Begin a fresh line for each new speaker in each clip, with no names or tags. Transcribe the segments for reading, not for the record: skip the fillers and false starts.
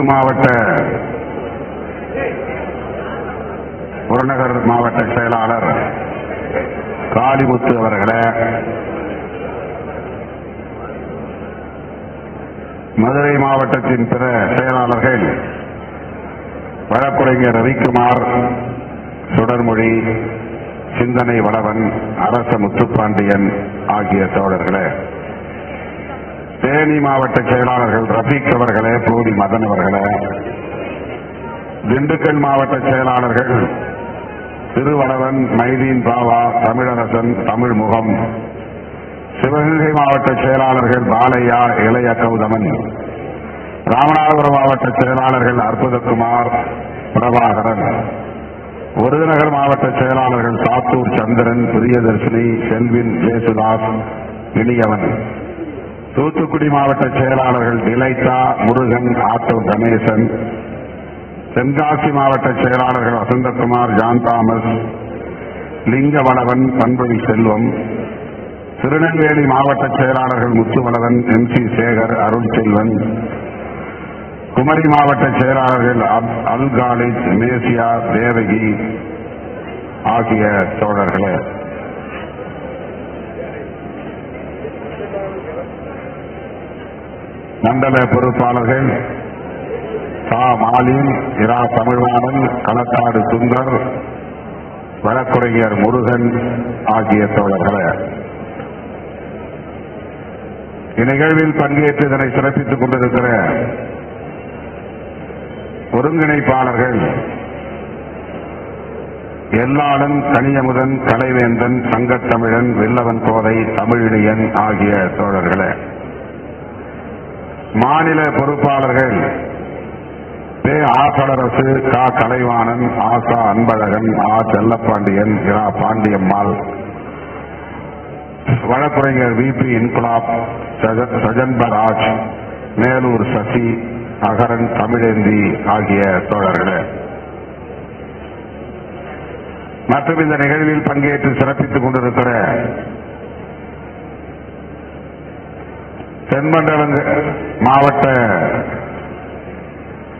மாவட்ட புறநகர் மாவட்ட செயலாளர் காளிமுத்து அவர்களே, மதுரை மாவட்டத்தின் பிற செயலாளர்கள் வழக்குரைஞர் ரவிக்குமார், சுடர்மொழி, சிந்தனை வளவன், அரச முத்துப்பாண்டியன் ஆகிய தோழர்களே, தேனி மாவட்ட செயலாளர்கள் ரஃபீக் அவர்களே, போடி மதன் அவர்களே, திண்டுக்கல் மாவட்ட செயலாளர்கள் திருவளவன், மைதீன் பாவா, தமிழரசன், தமிழ்முகம், சிவகங்கை மாவட்ட செயலாளர்கள் பாலையா, இளைய கௌதமன், ராமநாதபுரம் மாவட்ட செயலாளர்கள் அற்புதகுமார், பிரபாகரன், விருதுநகர் மாவட்ட செயலாளர்கள் சாத்தூர் சந்திரன், பிரியதர்ஷினி, செல்வின், ஜேசுதாஸ், இனியவன், தூத்துக்குடி மாவட்ட செயலாளர்கள் நிலைத்தா, முருகன், ஆட்டோ கணேசன், தென்காசி மாவட்ட செயலாளர்கள் வசந்தகுமார், ஜான் தாமஸ், லிங்கவளவன், பண்பொழி செல்வம், திருநெல்வேலி மாவட்ட செயலாளர்கள் முத்துவளவன், MC சேகர், அருள் செல்வன், குமரி மாவட்ட செயலாளர்கள் அல் காலித், மேசியா, தேவகி ஆகிய தோழர்களே, மண்டல பொறுப்பாளர்கள் சா மாலின், இரா தமிழ்வாணன், களக்காடு சுந்தர், வழக்குரைஞர் முருகன் ஆகிய தோழர்களே, இந்நிகழ்வில் பங்கேற்று இதனை சிறப்பித்துக் கொண்டிருக்கிற ஒருங்கிணைப்பாளர்கள் எல்லாளன், கனியமுதன், கலைவேந்தன், சங்கத்தமிழன், வெள்ளவன் கோதை, தமிழினியன் ஆகிய தோழர்களே, மாநில பொறுப்பாளர்கள் பே. ஆசலரசு, கா. கலைவாணன், ஆசா அன்பழகன், ஆ. செல்லப்பாண்டியன், இரா. பாண்டியம்மாள், வழக்குரைஞர் VP இன்குலாப், சஜன்பராஜ், மேலூர் சசி, அகரன், தமிழேந்தி ஆகிய தோழர்களே, மற்றும் இந்த நிகழ்வில் பங்கேற்று சிறப்பித்துக் கொண்டிருக்கிற தென்மண்டல மாவட்ட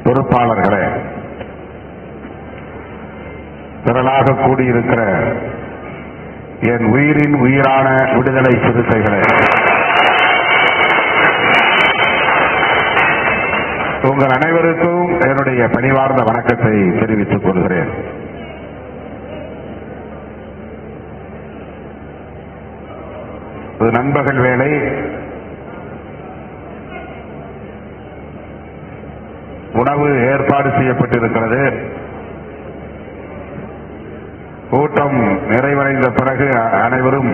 பொறுப்பாளர்களே, திரளாக கூடியிருக்கிற என் உயிரின் உயிரான விடுதலை சிறுத்தைகளே, உங்கள் அனைவருக்கும் என்னுடைய பணிவார்ந்த வணக்கத்தை தெரிவித்துக் கொள்கிறேன். நண்பகல் வேளை, உணவு ஏற்பாடு செய்யப்பட்டிருக்கிறது. கூட்டம் நிறைவடைந்த பிறகு அனைவரும்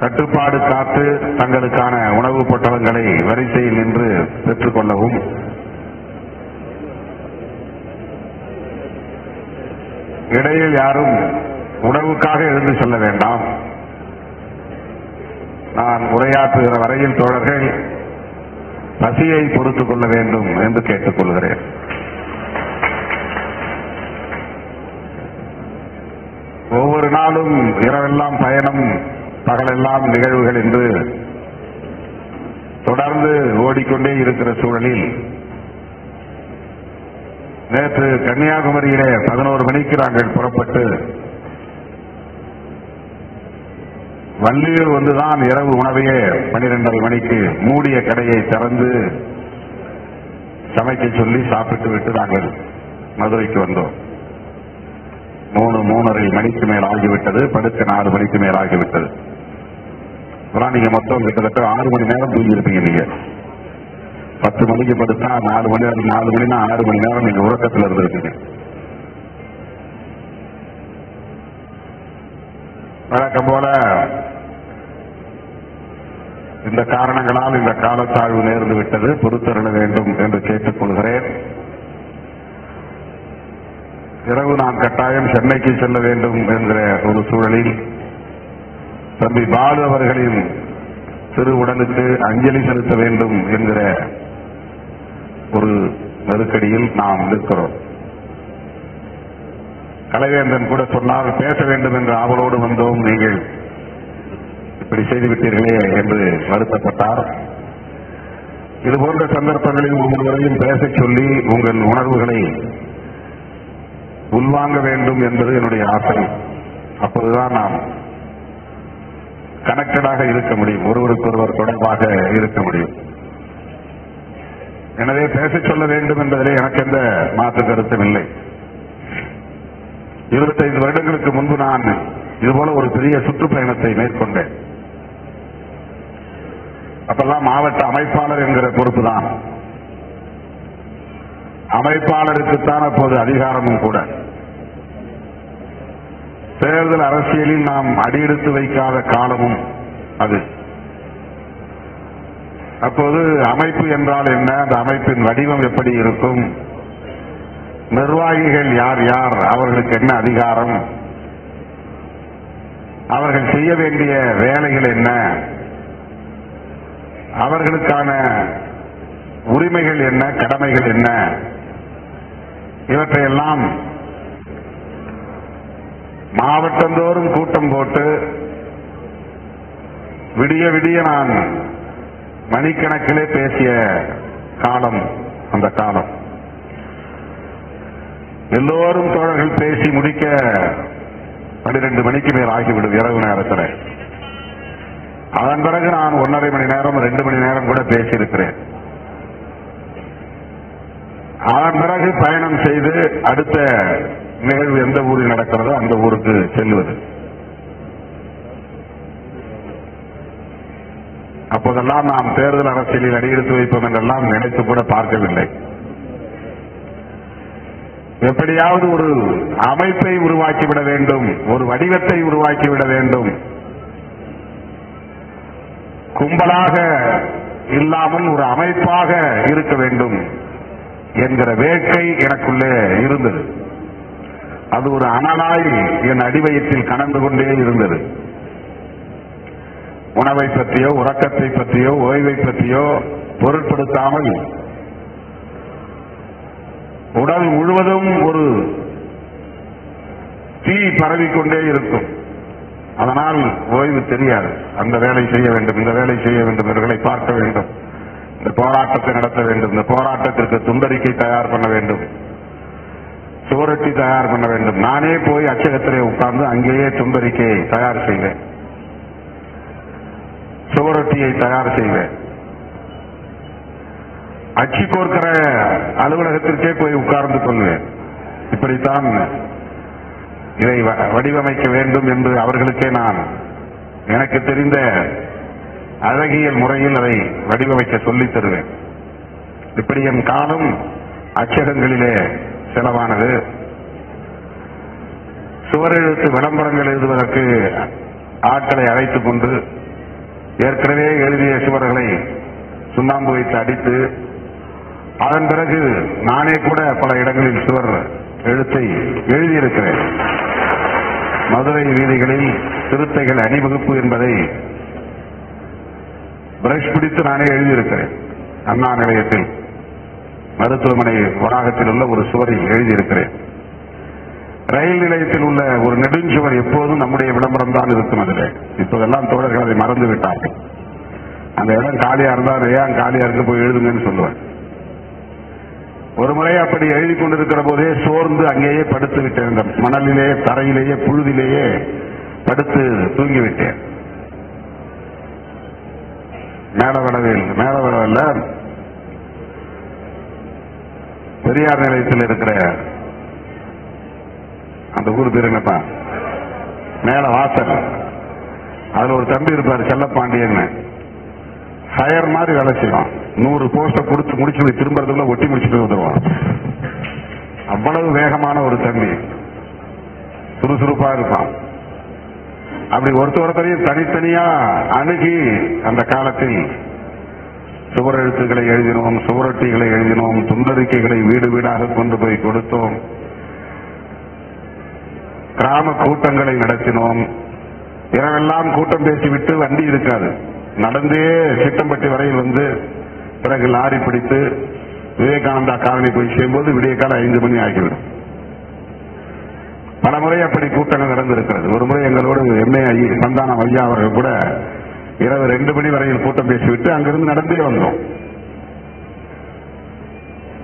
கட்டுப்பாடு காத்து தங்களுக்கான உணவுப் பொட்டலங்களை வரிசையில் நின்று பெற்றுக் கொள்ளவும், இடையில் யாரும் உணவுக்காக எழுந்து செல்ல வேண்டாம். நான் உரையாற்றுகிற வரையில் தோழர்கள் பசியை பொறுத்துக் கொள்ள வேண்டும் என்று கேட்டுக் கொள்கிறேன். ஒவ்வொரு நாளும் இரவெல்லாம் பயணம், பகலெல்லாம் நிகழ்வுகள் என்று தொடர்ந்து ஓடிக்கொண்டே இருக்கிற சூழலில் நேற்று கன்னியாகுமரியிலே 11 மணிக்கு நாங்கள் புறப்பட்டு வள்ளியூர் வந்துதான் இரவு உணவையே 12:30 மணிக்கு மூடிய கடையை திறந்து சமைக்க சொல்லி சாப்பிட்டு விட்டு நாங்கள் மதுரைக்கு வந்தோம். 3:30 மணிக்கு மேல் ஆகிவிட்டது. படுக்க 4 மணிக்கு மேல் ஆகிவிட்டது. நீங்க மொத்தம் கிட்டத்தட்ட 6 மணி நேரம் தூங்கியிருப்பீங்க. நீங்க 10 மணிக்கு படுத்தா 4 மணி நேரம், 4 மணினா 6 மணி நேரம் நீங்க உறக்கத்தில் இருந்திருக்கீங்க. வழக்கம் போல இந்த காரணங்களால் இந்த காலத்தாழ்வு நேர்ந்து விட்டது, பொறுத்தருள வேண்டும் என்று கேட்டுக் கொள்கிறேன். இரவு நான் கட்டாயம் சென்னைக்கு செல்ல வேண்டும் என்கிற ஒரு சூழலில் தம்பி பாலு அவர்களின் திரு உடலுக்கு அஞ்சலி செலுத்த வேண்டும் என்கிற ஒரு நெருக்கடியில் நாம் நிற்கிறோம். கலைவேந்தன் கூட சொன்னால் பேச வேண்டும் என்று ஆவலோடு வந்தோம், நீங்கள் இப்படி செய்துவிட்டீர்களே என்று வருத்தப்பட்டார். இதுபோன்ற சந்தர்ப்பங்களில் ஒவ்வொருவரையும் பேசச் சொல்லி உங்கள் உணர்வுகளை உள்வாங்க வேண்டும் என்பது என்னுடைய ஆசை. அப்போதுதான் நாம் கனெக்டடாக இருக்க முடியும், ஒருவருக்கொருவர் தொடர்பாக இருக்க முடியும். எனவே பேசச் சொல்ல வேண்டும் என்பதிலே எனக்கு எந்த மாற்று கருத்தும் இல்லை. 25 வருடங்களுக்கு முன்பு நான் இதுபோல ஒரு பெரிய சுற்றுப்பயணத்தை மேற்கொண்டேன். அப்பெல்லாம் மாவட்ட அமைப்பாளர் என்கிற பொறுப்பு தான். அமைப்பாளருக்குத்தான் அப்போது அதிகாரமும் கூட. தேர்தல் அரசியலில் நாம் அடியெடுத்து வைக்காத காலமும் அது. அப்போது அமைப்பு என்றால் என்ன, அந்த அமைப்பின் வடிவம் எப்படி இருக்கும், நிர்வாகிகள் யார் யார், அவர்களுக்கு என்ன அதிகாரம், அவர்கள் செய்ய வேண்டிய வேலைகள் என்ன, அவர்களுக்கான உரிமைகள் என்ன, கடமைகள் என்ன, இவற்றையெல்லாம் மாவட்டந்தோறும் கூட்டம் போட்டு விடிய விடிய நான் மணிக்கணக்கிலே பேசிய காலம் அந்த காலம். எல்லோரும் தோழர்கள் பேசி முடிக்க 12 மணிக்கு மேல் ஆகிவிடும் இரவு நேரத்தில். அதன் பிறகு நான் 1.5 மணி நேரம் 2 மணி நேரம் கூட பேசியிருக்கிறேன். அதன் பிறகு பயணம் செய்து அடுத்த நிகழ்வு எந்த ஊரில் நடக்கிறதோ அந்த ஊருக்கு செல்வது. அப்போதெல்லாம் நாம் தேர்தல் அரசியலில் அடியெடுத்து வைப்போம் என்றெல்லாம் நினைத்து கூட பார்க்கவில்லை. எப்படியாவது ஒரு அமைப்பை உருவாக்கிவிட வேண்டும், ஒரு வடிவத்தை உருவாக்கிவிட வேண்டும், கும்பலாக இல்லாமல் ஒரு அமைப்பாக இருக்க வேண்டும் என்கிற வேட்கை எனக்குள்ளே இருந்தது. அது ஒரு அனலாய் என் அடிவயத்தில் கனந்து கொண்டே இருந்தது. உணவை பற்றியோ உறக்கத்தை பற்றியோ ஓய்வை பற்றியோ பொருட்படுத்தாமல் உடல் முழுவதும் ஒரு தீ பரவிக்கொண்டே இருக்கும். அதனால் ஓய்வு தெரியாது. அந்த வேலை செய்ய வேண்டும், இந்த வேலை செய்ய வேண்டும், இவர்களை பார்க்க வேண்டும், இந்த போராட்டத்தை நடத்த வேண்டும், இந்த போராட்டத்திற்கு துண்டறிக்கை தயார் பண்ண வேண்டும், சுவரொட்டி தயார் பண்ண வேண்டும். நானே போய் அச்சகத்திலே உட்கார்ந்து அங்கேயே துண்டறிக்கையை தயார் செய்வேன், சுவரொட்டியை தயார் செய்வேன். அச்சு கோர்க்கிற அலுவலகத்திற்கே போய் உட்கார்ந்து கொள்வேன். இப்படித்தான் இதை வடிவமைக்க வேண்டும் என்று அவர்களுக்கே நான் எனக்கு தெரிந்த அழகியல் முறையில் அதை வடிவமைக்க சொல்லித் தருவேன். இப்படி என் காலம் அச்சகங்களிலே செலவானது. சுவரெழுத்து விளம்பரங்கள் எழுதுவதற்கு ஆட்களை அழைத்துக் கொண்டு ஏற்கனவே எழுதிய சுவர்களை சுண்ணாம்பு வைத்து அடித்து, அதன் பிறகு நானே கூட பல இடங்களில் சுவர் எழுத்தை எழுதியிருக்கிறேன். மதுரை வீதிகளில் சிறுத்தைகள் அணிவகுப்பு என்பதை பிரஷ் பிடித்து நானே எழுதியிருக்கிறேன். அண்ணா நிலையத்தில் மருத்துவமனை வளாகத்தில் உள்ள ஒரு சுவரில் எழுதியிருக்கிறேன். ரயில் நிலையத்தில் உள்ள ஒரு நெடுஞ்சுவர் எப்போதும் நம்முடைய விளம்பரம் தான் இருக்கும். அதில் இப்போதெல்லாம் தோழர்கள் அதை மறந்து விட்டார்கள். அந்த இடம் காலியா இருந்தால் ஏன் காலியா இருக்கு போய் எழுதுங்கன்னு சொல்லுவேன். ஒரு முறை அப்படி எழுதி கொண்டிருக்கிற போதே சோர்ந்து அங்கேயே படுத்து விட்டேன். அந்த மணலிலேயே தரையிலேயே புழுதிலேயே படுத்து தூங்கிவிட்டேன். மேலவளவில் பெரியார் நிலையத்தில் இருக்கிற அந்த ஊர் பேர் என்னப்பா, மேல வாசல், அதுல ஒரு தம்பி இருப்பார் செல்லப்பாண்டியன்னு. ஃபயர் மாதிரி வேலை செய்வான். 100 போஸ்டர் கொடுத்து முடிச்சு திரும்பறதுக்குள்ள ஒட்டி முடிச்சுட்டு வந்துடுவான். அவ்வளவு வேகமான ஒரு தம்பி, சுறுசுறுப்பா இருப்பான். அப்படி ஒருத்தரையும் தனித்தனியா அணுகி அந்த காலத்தில் சுவரெழுத்துக்களை எழுதினோம், சுவரொட்டிகளை எழுதினோம், துண்டறிக்கைகளை வீடு வீடாக கொண்டு போய் கொடுத்தோம், கிராம கூட்டங்களை நடத்தினோம். இரவெல்லாம் கூட்டம் பேசிவிட்டு வண்டி இருக்காது, நடந்தே சிட்டம்பட்டி வரையில் வந்து பிறகு லாரி பிடித்து விவேகானந்தா காலனி போய் சேரும்போது விடிய காலம் 5 மணி ஆகிவிடும். பல முறை அப்படி கூட்டங்கள் நடந்திருக்கிறது. ஒரு முறை எங்களோடு எம்ஏ சந்தானம் ஐயா அவர்கள் கூட இரவு 2 மணி வரையில் கூட்டம் பேசிவிட்டு அங்கிருந்து நடந்தே வந்தோம்.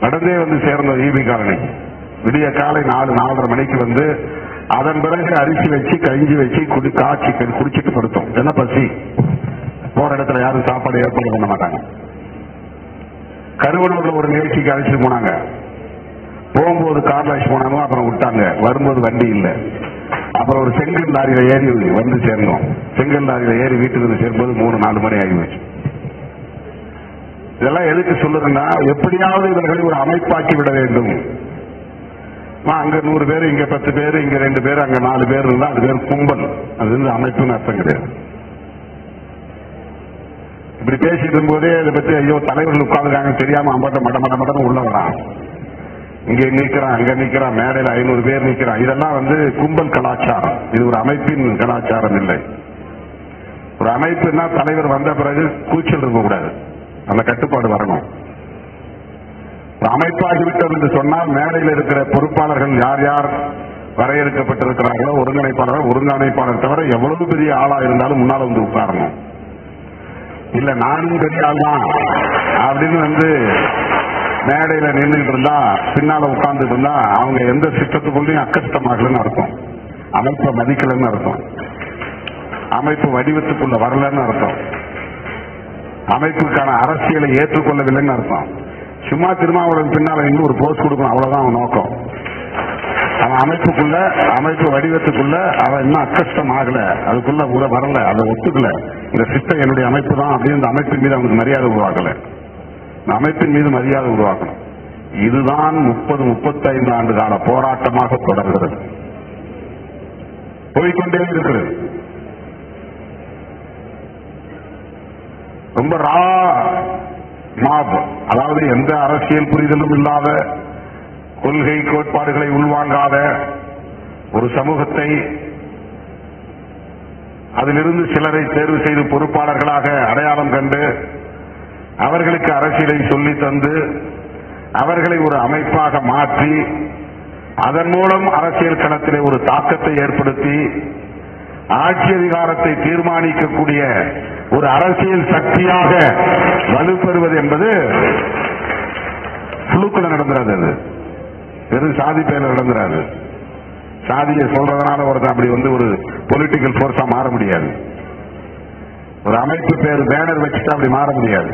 நடந்தே வந்து சேர்ந்தோம் ஈபி காலனி. விடிய காலை 4:30 மணிக்கு வந்து அதன் பிறகு அரிசி வச்சு கஞ்சி வச்சு காய்ச்சி குடிச்சிட்டு படுத்தோம். என்ன பசி, போற இடத்துல யாரும் சாப்பாடு ஏற்பாடு பண்ண மாட்டாங்க. கருவனூர்ல ஒரு நிகழ்ச்சிக்கு அழைச்சிட்டு போனாங்க. போகும்போது கார்ல அழைச்சு போனாங்க, அப்புறம் விட்டாங்க. வரும்போது வண்டி இல்லை. அப்புறம் ஒரு செங்கல் லாரியில ஏறி வந்து சேர்ந்தோம். செங்கல் லாரியில ஏறி வீட்டுக்கு வந்து சேரும்போது 3-4 மணி ஆகிடுச்சு. இதெல்லாம் எதுக்கு சொல்லுதுன்னா, எப்படியாவது இவர்களை ஒரு அமைப்பாக்கி விட வேண்டும். அங்க 100 பேர், இங்க 10 பேர், இங்க 2 பேர், அங்க 4 பேர் இருந்தா அது பேர் கும்பல். அது வந்து அமைப்புன்னு அர்த்தம் கிடையாது. இப்படி பேசிட்டு இருக்கும்போதே இதை பத்தி ஐயோ தலைவர்கள் உட்கார்ந்துருக்காங்க தெரியாம அம்பட்ட மட உள்ள வரான். இங்க நிக்கிறான், அங்க நிக்கிறான், மேடையில் 500 பேர் நிக்கிறான். இதெல்லாம் வந்து கும்பல் கலாச்சாரம். இது ஒரு அமைப்பின் கலாச்சாரம் இல்லை. ஒரு அமைப்புன்னா தலைவர் வந்த பிறகு கூச்சல் இருக்கக்கூடாது, அந்த கட்டுப்பாடு வரணும். அமைப்பாகிவிட்டது என்று சொன்னால் மேடையில் இருக்கிற பொறுப்பாளர்கள் யார் யார் வரையறுக்கப்பட்டிருக்கிறார்களோ, ஒருங்கிணைப்பாளர் தவிர எவ்வளவு பெரிய ஆளா இருந்தாலும் முன்னால வந்து உட்காரணும். இல்ல நானும் பெரிய ஆள் தான் அப்படின்னு வந்து மேடையில நின்றுட்டு இருந்தா, பின்னால உட்கார்ந்துட்டு இருந்தா அவங்க எந்த சிஸ்டத்துக்குள்ளயும் அக்கஷ்டமாகலன்னு அர்த்தம். அமைப்பை மதிக்கலன்னு அர்த்தம். அமைப்பு வடிவத்துக்குள்ள வரலன்னு அர்த்தம். அமைப்புக்கான அரசியலை ஏற்றுக்கொள்ளவில்லைன்னு அர்த்தம். சும்மா திருமாவளவன் பின்னால இன்னும் ஒரு போஸ்ட் கொடுக்கணும், அவ்வளவுதான் அவன் நோக்கம். அவன் அமைப்புக்குள்ள, அமைப்பு வடிவத்துக்குள்ள அவன் இன்னும் அக்கஷ்டம் ஆகல, அதுக்குள்ள கூட வரல, அதை ஒத்துக்கல. இந்த சிஸ்டம் என்னுடைய அமைப்பு தான் அப்படின்னு இந்த அமைப்பின் மீது அவனுக்கு மரியாதை உருவாக்கல. அமைப்பின் மீது மரியாதை உருவாக்கணும். இதுதான் 30-35 ஆண்டு கால போராட்டமாக தொடர்கிறது, போய்கொண்டே இருக்கிறது. ரொம்ப அதாவது எந்த அரசியல் புரிதலும் இல்லாத, கொள்கை கோட்பாடுகளை உள்வாங்காத ஒரு சமூகத்தை, அதிலிருந்து சிலரை தேர்வு செய்து பொறுப்பாளர்களாக அடையாளம் கண்டு அவர்களுக்கு அரசியலை சொல்லி தந்து அவர்களை ஒரு அமைப்பாக மாற்றி அதன் மூலம் அரசியல் களத்திலே ஒரு தாக்கத்தை ஏற்படுத்தி ஆட்சி அதிகாரத்தை தீர்மானிக்கக்கூடிய ஒரு அரசியல் சக்தியாக வலுப்பெறுவது என்பது புழுக்குள்ள நடந்துறாது. அது வெறும் சாதி பேர்ல நடந்துறாது. சாதியை சொல்றதுனால ஒருத்தன் அப்படி வந்து ஒரு பொலிட்டிக்கல் போர்ஸா மாற முடியாது. ஒரு அமைப்பு பேர் பேனர் வச்சுட்டு அப்படி மாற முடியாது.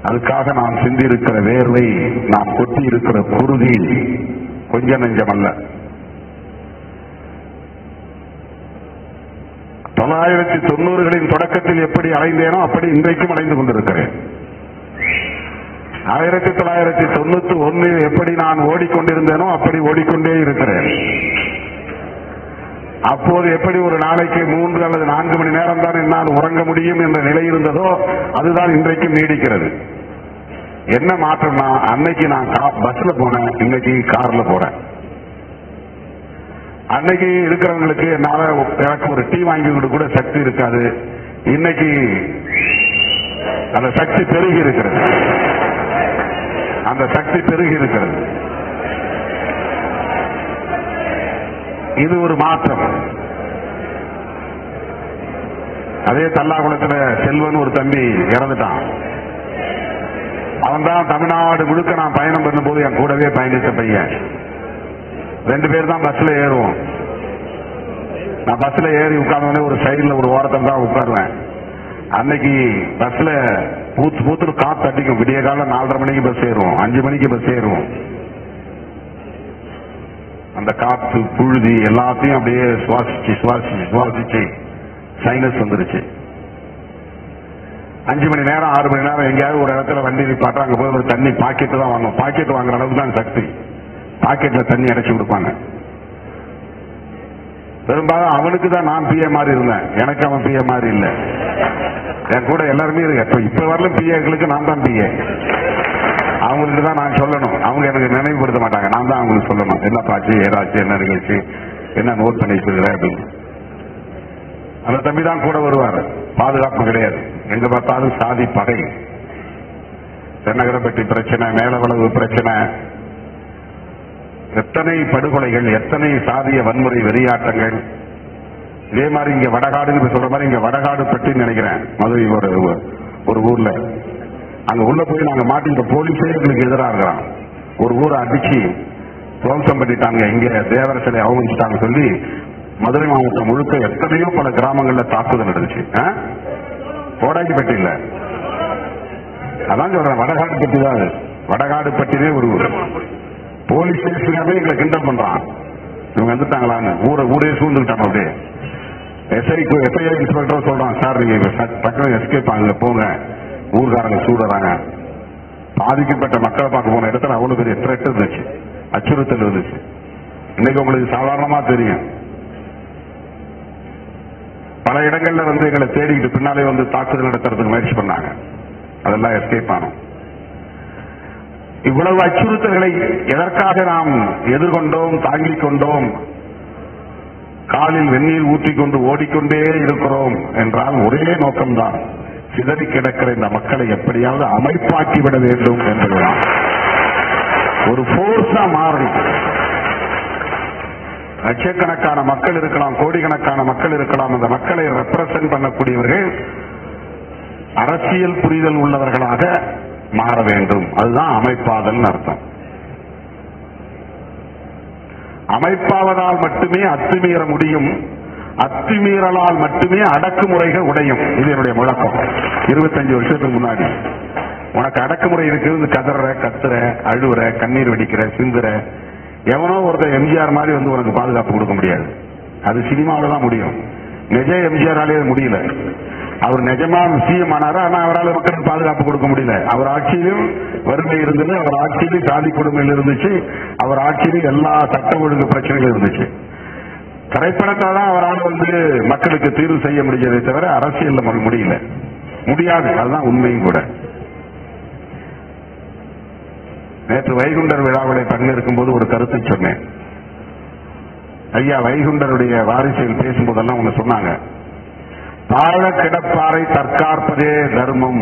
அதுக்காக நாம் சிந்தி இருக்கிற வேர்வை, நாம் கொட்டி இருக்கிற குருதி கொஞ்ச நெஞ்சம் அல்ல. 1990களின் தொடக்கத்தில் எப்படி அலைந்தேனோ அப்படி இன்றைக்கும் அலைந்து கொண்டிருக்கிறேன். 1991 எப்படி நான் ஓடிக்கொண்டிருந்தேனோ அப்படி ஓடிக்கொண்டே இருக்கிறேன். அப்போது எப்படி ஒரு நாளைக்கு 3 அல்லது 4 மணி நேரம் தான் என்னால் உறங்க முடியும் என்ற நிலை இருந்ததோ அதுதான் இன்றைக்கும் நீடிக்கிறது. என்ன மாற்றம்னா, அன்னைக்கு நான் பஸ்ல போனேன், இன்னைக்கு கார்ல போறேன். அன்னைக்கு இருக்கிறவங்களுக்கு என்னால எனக்கு ஒரு டீ வாங்கி கூட சக்தி இருக்காது. இன்னைக்கு அந்த சக்தி பெருகி இருக்கிறது. அந்த சக்தி பெருகி இருக்கிறது. இது ஒரு மாற்றம். அதே தல்லாகுளத்தில் செல்வன் ஒரு தம்பி இறந்துட்டான். அவன் தான் தமிழ்நாடு முழுக்க நான் பயணம் பண்ணும்போது என் கூடவே பயணித்த பையன். 2 பேர் தான் பஸ்ல ஏறுவோம். நான் பஸ்ல ஏறி உட்கார்ந்தோடனே ஒரு சைடுல ஒரு ஓரத்தில் தான் உட்காருவேன். அன்னைக்கு பஸ்ல பூத்து காத்து அடிக்கும். விடிய காலம் 4:30 மணிக்கு பஸ் ஏறுவோம், 5 மணிக்கு பஸ் ஏறுவோம். அந்த காத்து புழுதி எல்லாத்தையும் அப்படியே சுவாசிச்சு சைனஸ் வந்துருச்சு. 5 மணி நேரம் 6 மணி நேரம் எங்கேயாவது ஒரு இடத்துல வண்டி நிப்பாட்டா அங்க போய் ஒரு தண்ணி பாக்கெட்டு தான் வாங்கணும். பாக்கெட் வாங்குற அளவுக்கு தான் சக்தி. பாக்கெட்ல தண்ணி அடைச்சு கொடுப்பாங்க. பெரும்பாலும் அவனுக்கு தான் நான் பிஏ மாதிரி இருந்தேன், எனக்கு அவன் பிஏ மாதிரி இல்லை. என் கூட எல்லாருமே இருக்கு. இப்ப வரல பிஏக்களுக்கு நான் தான் பிஏ. அவங்களுக்கு தான் நான் சொல்லணும், அவங்க எனக்கு நினைவுபடுத்த மாட்டாங்க. நான் தான் அவங்களுக்கு சொல்லணும், என்ன பாச்சு ஏதாச்சும் என்ன நிகழ்ச்சி என்ன நோட் பண்ணி வச்சிருக்கிறேன் அப்படின்னு. அந்த தம்பி தான் கூட வருவார். பாதுகாப்பு கிடையாது. எங்க பார்த்தாலும் சாதி பகை. தென்னகரப்பட்டி பிரச்சனை, மேலவளவு பிரச்சனை, எத்தனை படுகொலைகள், எத்தனை சாதிய வன்முறை வெறியாட்டங்கள். இதே மாதிரி இங்க வடகாடுன்னு சொல்ற மாதிரி இங்க வடகாடு பட்டி நினைக்கிறேன், மதுரை ஒரு ஊர்ல அங்க உள்ள போய் நாங்க மாட்டிக்கிட்ட போலீஸே எங்களுக்கு எதிராக இருக்கிறான். ஒரு ஊரை அடிச்சு துவம்சம் பண்ணிட்டாங்க, இங்க தேவர சிலை அவமதிச்சிட்டாங்க சொல்லி மதுரை மாவட்டம் முழுக்க எத்தனையோ பல கிராமங்கள்ல தாக்குதல் நடந்துச்சு. கோடாங்கிப்பட்டி இல்ல, அதான் சொல்றேன், வடகாடுப்பட்டி தான். வடகாடுப்பட்டினே ஒரு ஊர். போலீஸ் ஸ்டேஷனாவே எங்களை கிண்டல் பண்றான், இவங்க வந்துட்டாங்களான்னு. ஊரே சூழ்ந்துட்டாங்க. அப்படியே எஸ்ஐ இன்ஸ்பெக்டர் சொல்றான், சார் நீங்க டக்குனு எஸ்கேப் ஆகுங்க, போங்க, ஊர்காரங்க சூடுறாங்க. பாதிக்கப்பட்ட மக்களை பார்க்க போன இடத்துல அவ்வளவு பெரிய த்ரெட் இருந்துச்சு, அச்சுறுத்தல் இருந்துச்சு. இன்னைக்கு உங்களுக்கு சாதாரணமா தெரியும், பல இடங்கள்ல எங்களை தேடிக்கிட்டு பின்னாலே தாக்குதல் நடத்துறதுக்கு முயற்சி பண்ணாங்க. அதெல்லாம் எஸ்கேப் ஆனோம். இவ்வளவு அச்சுறுத்தல்களை எதற்காக நாம் எதிர்கொண்டோம், தாங்கிக் கொண்டோம், காலில் வெந்நீர் ஊற்றிக்கொண்டு ஓடிக்கொண்டே இருக்கிறோம் என்றால் ஒரே நோக்கம்தான், சிதறி கிடக்கிற இந்த மக்களை எப்படியாவது அமைப்பாக்கிவிட வேண்டும் என்பதுதான். ஒரு போர்ஸா மாறி லட்சக்கணக்கான மக்கள் இருக்கலாம், கோடிக்கணக்கான மக்கள் இருக்கலாம். அந்த மக்களை ரெப்ரசன்ட் பண்ணக்கூடியவர்கள் அரசியல் புரிதல் உள்ளவர்களாக மாற வேண்டும். அதுதான் அமைப்பாதல் அர்த்தம். அமைப்பாவதால் மட்டுமே அத்துமீற முடியும், அத்துமீறலால் மட்டுமே அடக்குமுறைகள் உடையும். இது என்னுடைய முழக்கம். 25 வருஷத்துக்கு முன்னாடி உனக்கு அடக்குமுறை இருக்குது, கதற, கத்துற, அழுவுற, கண்ணீர் வெடிக்கிற, சிந்துற, எவனோ ஒருத்தர் எம்ஜிஆர் மாதிரி உனக்கு பாதுகாப்பு கொடுக்க முடியாது. அது சினிமாவில தான் முடியும். நிஜ எம்ஜிஆராலே முடியல. அவர் நிஜமா சிஎம் ஆனாரா, ஆனா அவரால் மக்களுக்கு பாதுகாப்பு கொடுக்க முடியல. அவர் ஆட்சியிலும் வறுமை இருந்தது, அவர் ஆட்சியிலும் சாதி கொடுமையில் இருந்துச்சு, அவர் ஆட்சியிலும் எல்லா சட்ட ஒழுங்கு பிரச்சனைகளும் இருந்துச்சு. திரைப்படத்தை தான் அவரால் மக்களுக்கு தீர்வு செய்ய முடிஞ்சதை தவிர அரசியல் முடியல, முடியாது. அதுதான் உண்மையும் கூட. நேற்று வைகுண்டர் விழாவிலே பங்கேற்கும் போது ஒரு கருத்தை சொன்னேன். ஐயா வைகுண்டருடைய வாரிசில் பேசும்போதெல்லாம் ஒண்ணு சொன்னாங்க, தாழ கிடப்பாரை தற்காப்பதே தர்மம்.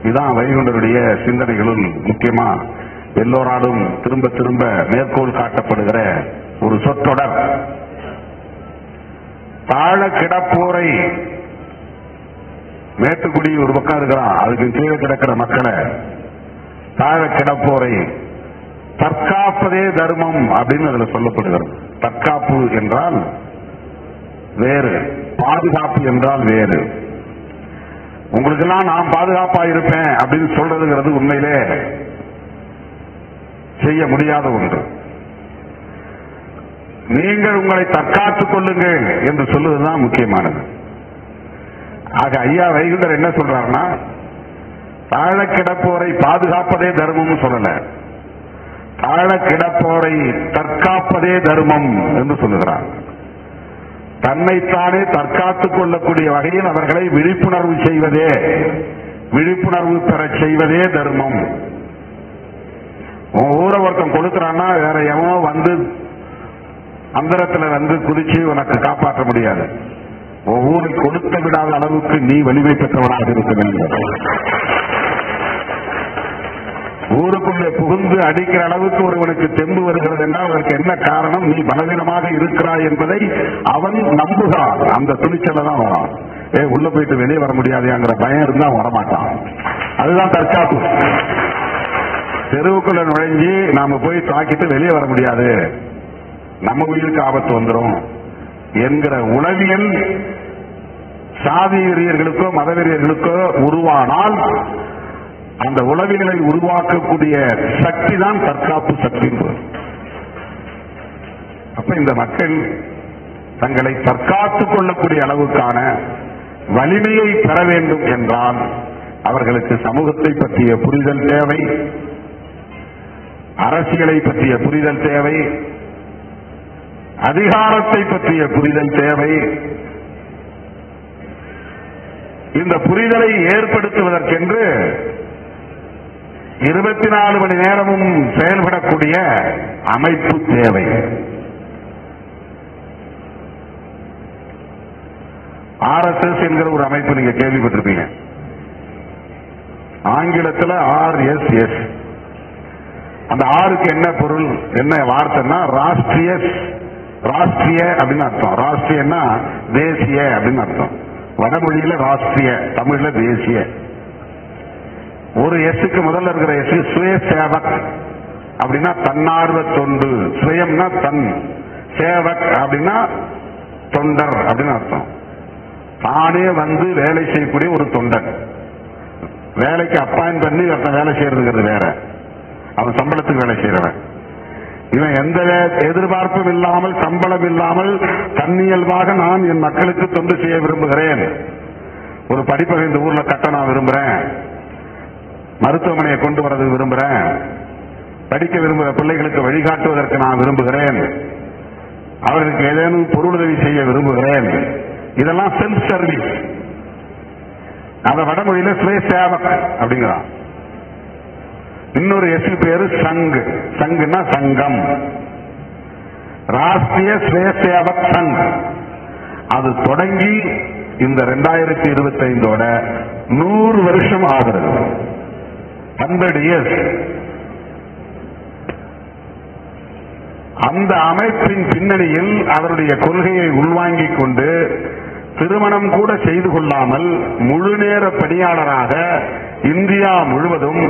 இதுதான் வைகுண்டருடைய சிந்தனைகளுள் முக்கியமா எல்லோராலும் திரும்ப திரும்ப மேற்கோள் காட்டப்படுகிற ஒரு சொற்றொடர். தாழ கிடப்போரை, மேட்டுக்குடி ஒரு பக்கம் இருக்கிறான், அதுக்கு கீழே கிடக்கிற மக்களை தாழ கிடப்போரை தற்காப்பதே தர்மம் அப்படின்னு அதுல சொல்லப்படுகிறது. தற்காப்பு என்றால் வேறு, பாதுகாப்பு என்றால் வேறு. உங்களுக்கெல்லாம் நான் பாதுகாப்பா இருப்பேன் அப்படின்னு சொல்றதுங்கிறது உண்மையிலே செய்ய முடியாத ஒன்று. நீங்கள் உங்களை தற்காத்துக் கொள்ளுங்கள் என்று சொல்லுவதுதான் முக்கியமானது. ஆக ஐயா வைகுண்டர் என்ன சொல்றாருன்னா, தாழ கிடப்போரை பாதுகாப்பதே தர்மம் சொல்லல, தாழ கிடப்போரை தற்காப்பதே தர்மம் என்று சொல்லுகிறார். தன்னைத்தானே தற்காத்துக் கொள்ளக்கூடிய வகையில் அவர்களை விழிப்புணர்வு செய்வதே, விழிப்புணர்வு பெற செய்வதே தர்மம். ஊரை ஒருத்தன் கொடுக்கிறான்னா வேற எவனோ அந்தரத்துல குதிச்சு உனக்கு காப்பாற்ற முடியாது. ஊரை கொடுத்து விடாத அளவுக்கு நீ வலிமை பெற்றவனாக இருக்க வேண்டும். ஊருக்குள்ளே புகுந்து அடிக்கிற அளவுக்கு ஒருவனுக்கு தெம்பு வருகிறது என்றால் அதற்கு என்ன காரணம்? நீ பலவீனமாக இருக்கிறாய் என்பதை அவன் நம்புகிறான். அந்த துணிச்சல தான் வரான். உள்ள போயிட்டு வெளியே வர முடியாதுங்கிற பயம் இருந்தா வரமாட்டான். அதுதான் தற்காப்பு. தெருவுக்குள்ள நுழைஞ்சி நாம போய் தாக்கிட்டு வெளியே வர முடியாது, நம்ம உயிருக்கு ஆபத்து வந்துடும் என்கிற உளவியல் சாதி வெறியர்களுக்கோ மத வெறியர்களுக்கோ உருவானால் அந்த உளவியலை உருவாக்கக்கூடிய சக்தி தான் தற்காப்பு சக்தி. அப்ப இந்த மக்கள் தங்களை தற்காத்துக் கொள்ளக்கூடிய அளவுக்கான வலிமையை பெற வேண்டும் என்றால் அவர்களுக்கு சமூகத்தை பற்றிய புரிதல் தேவை, அரசியலை பற்றிய புரிதல் தேவை, அதிகாரத்தை பற்றிய புரிதல் தேவை. இந்த புரிதலை ஏற்படுத்துவதற்கென்று 24 மணி நேரமும் செயல்படக்கூடிய அமைப்பு தேவை. RSS என்கிற ஒரு அமைப்பு நீங்க கேள்விப்பட்டிருப்பீங்க. ஆங்கிலத்தில் RSS. அந்த ஆருக்கு என்ன பொருள், என்ன வார்த்தைன்னா ராஷ்டிரிய அப்படின்னு அர்த்தம். ராஷ்டிரியன்னா தேசிய அப்படின்னு அர்த்தம். வடமொழியில ராஷ்டிரிய, தமிழ்ல தேசிய. ஒரு எஸ்க்கு முதல்ல இருக்கிற எஸ் சுய சேவக் அப்படின்னா தன்னார்வ தொண்டு, சுயம்னா தன், சேவக் அப்படின்னா தொண்டர் அப்படின்னு அர்த்தம். தானே வந்து வேலை செய்யக்கூடிய ஒரு தொண்டன். வேலைக்கு அப்பாயின் பண்ணி வேலை செய்யறதுங்கிறது வேற, அவன் சம்பளத்துக்கு வேலை செய்யறவன். இவன் எந்த எதிர்பார்ப்பும் இல்லாமல் சம்பளம் இல்லாமல் தன்னியல்பாக நான் என் மக்களுக்கு தொண்டு செய்ய விரும்புகிறேன், ஒரு படிப்பை இந்த ஊர்ல கட்ட நான் விரும்புறேன், மருத்துவமனையை கொண்டு வரது விரும்புறேன், படிக்க விரும்புகிற பிள்ளைகளுக்கு வழிகாட்டுவதற்கு நான் விரும்புகிறேன், அவர்களுக்கு ஏதேனும் பொருளுதவி செய்ய விரும்புகிறேன், இதெல்லாம் செல்ஃப் சர்வீஸ். அத வடமொழியில சுய சேவக் அப்படிங்கிறான். இன்னொரு எஸ் பேரு சங், சங்குன்னா சங்கம், ராஷ்டிரிய சுய சேவக் சங். அது தொடங்கி இந்த 2025ஓட 100 வருஷம் ஆகிறது, 100 இயர்ஸ். அந்த அமைப்பின் பின்னணியில் அவருடைய கொள்கையை உள்வாங்கிக் கொண்டு திருமணம் கூட செய்து கொள்ளாமல் முழு நேர பணியாளராக இந்தியா முழுவதும்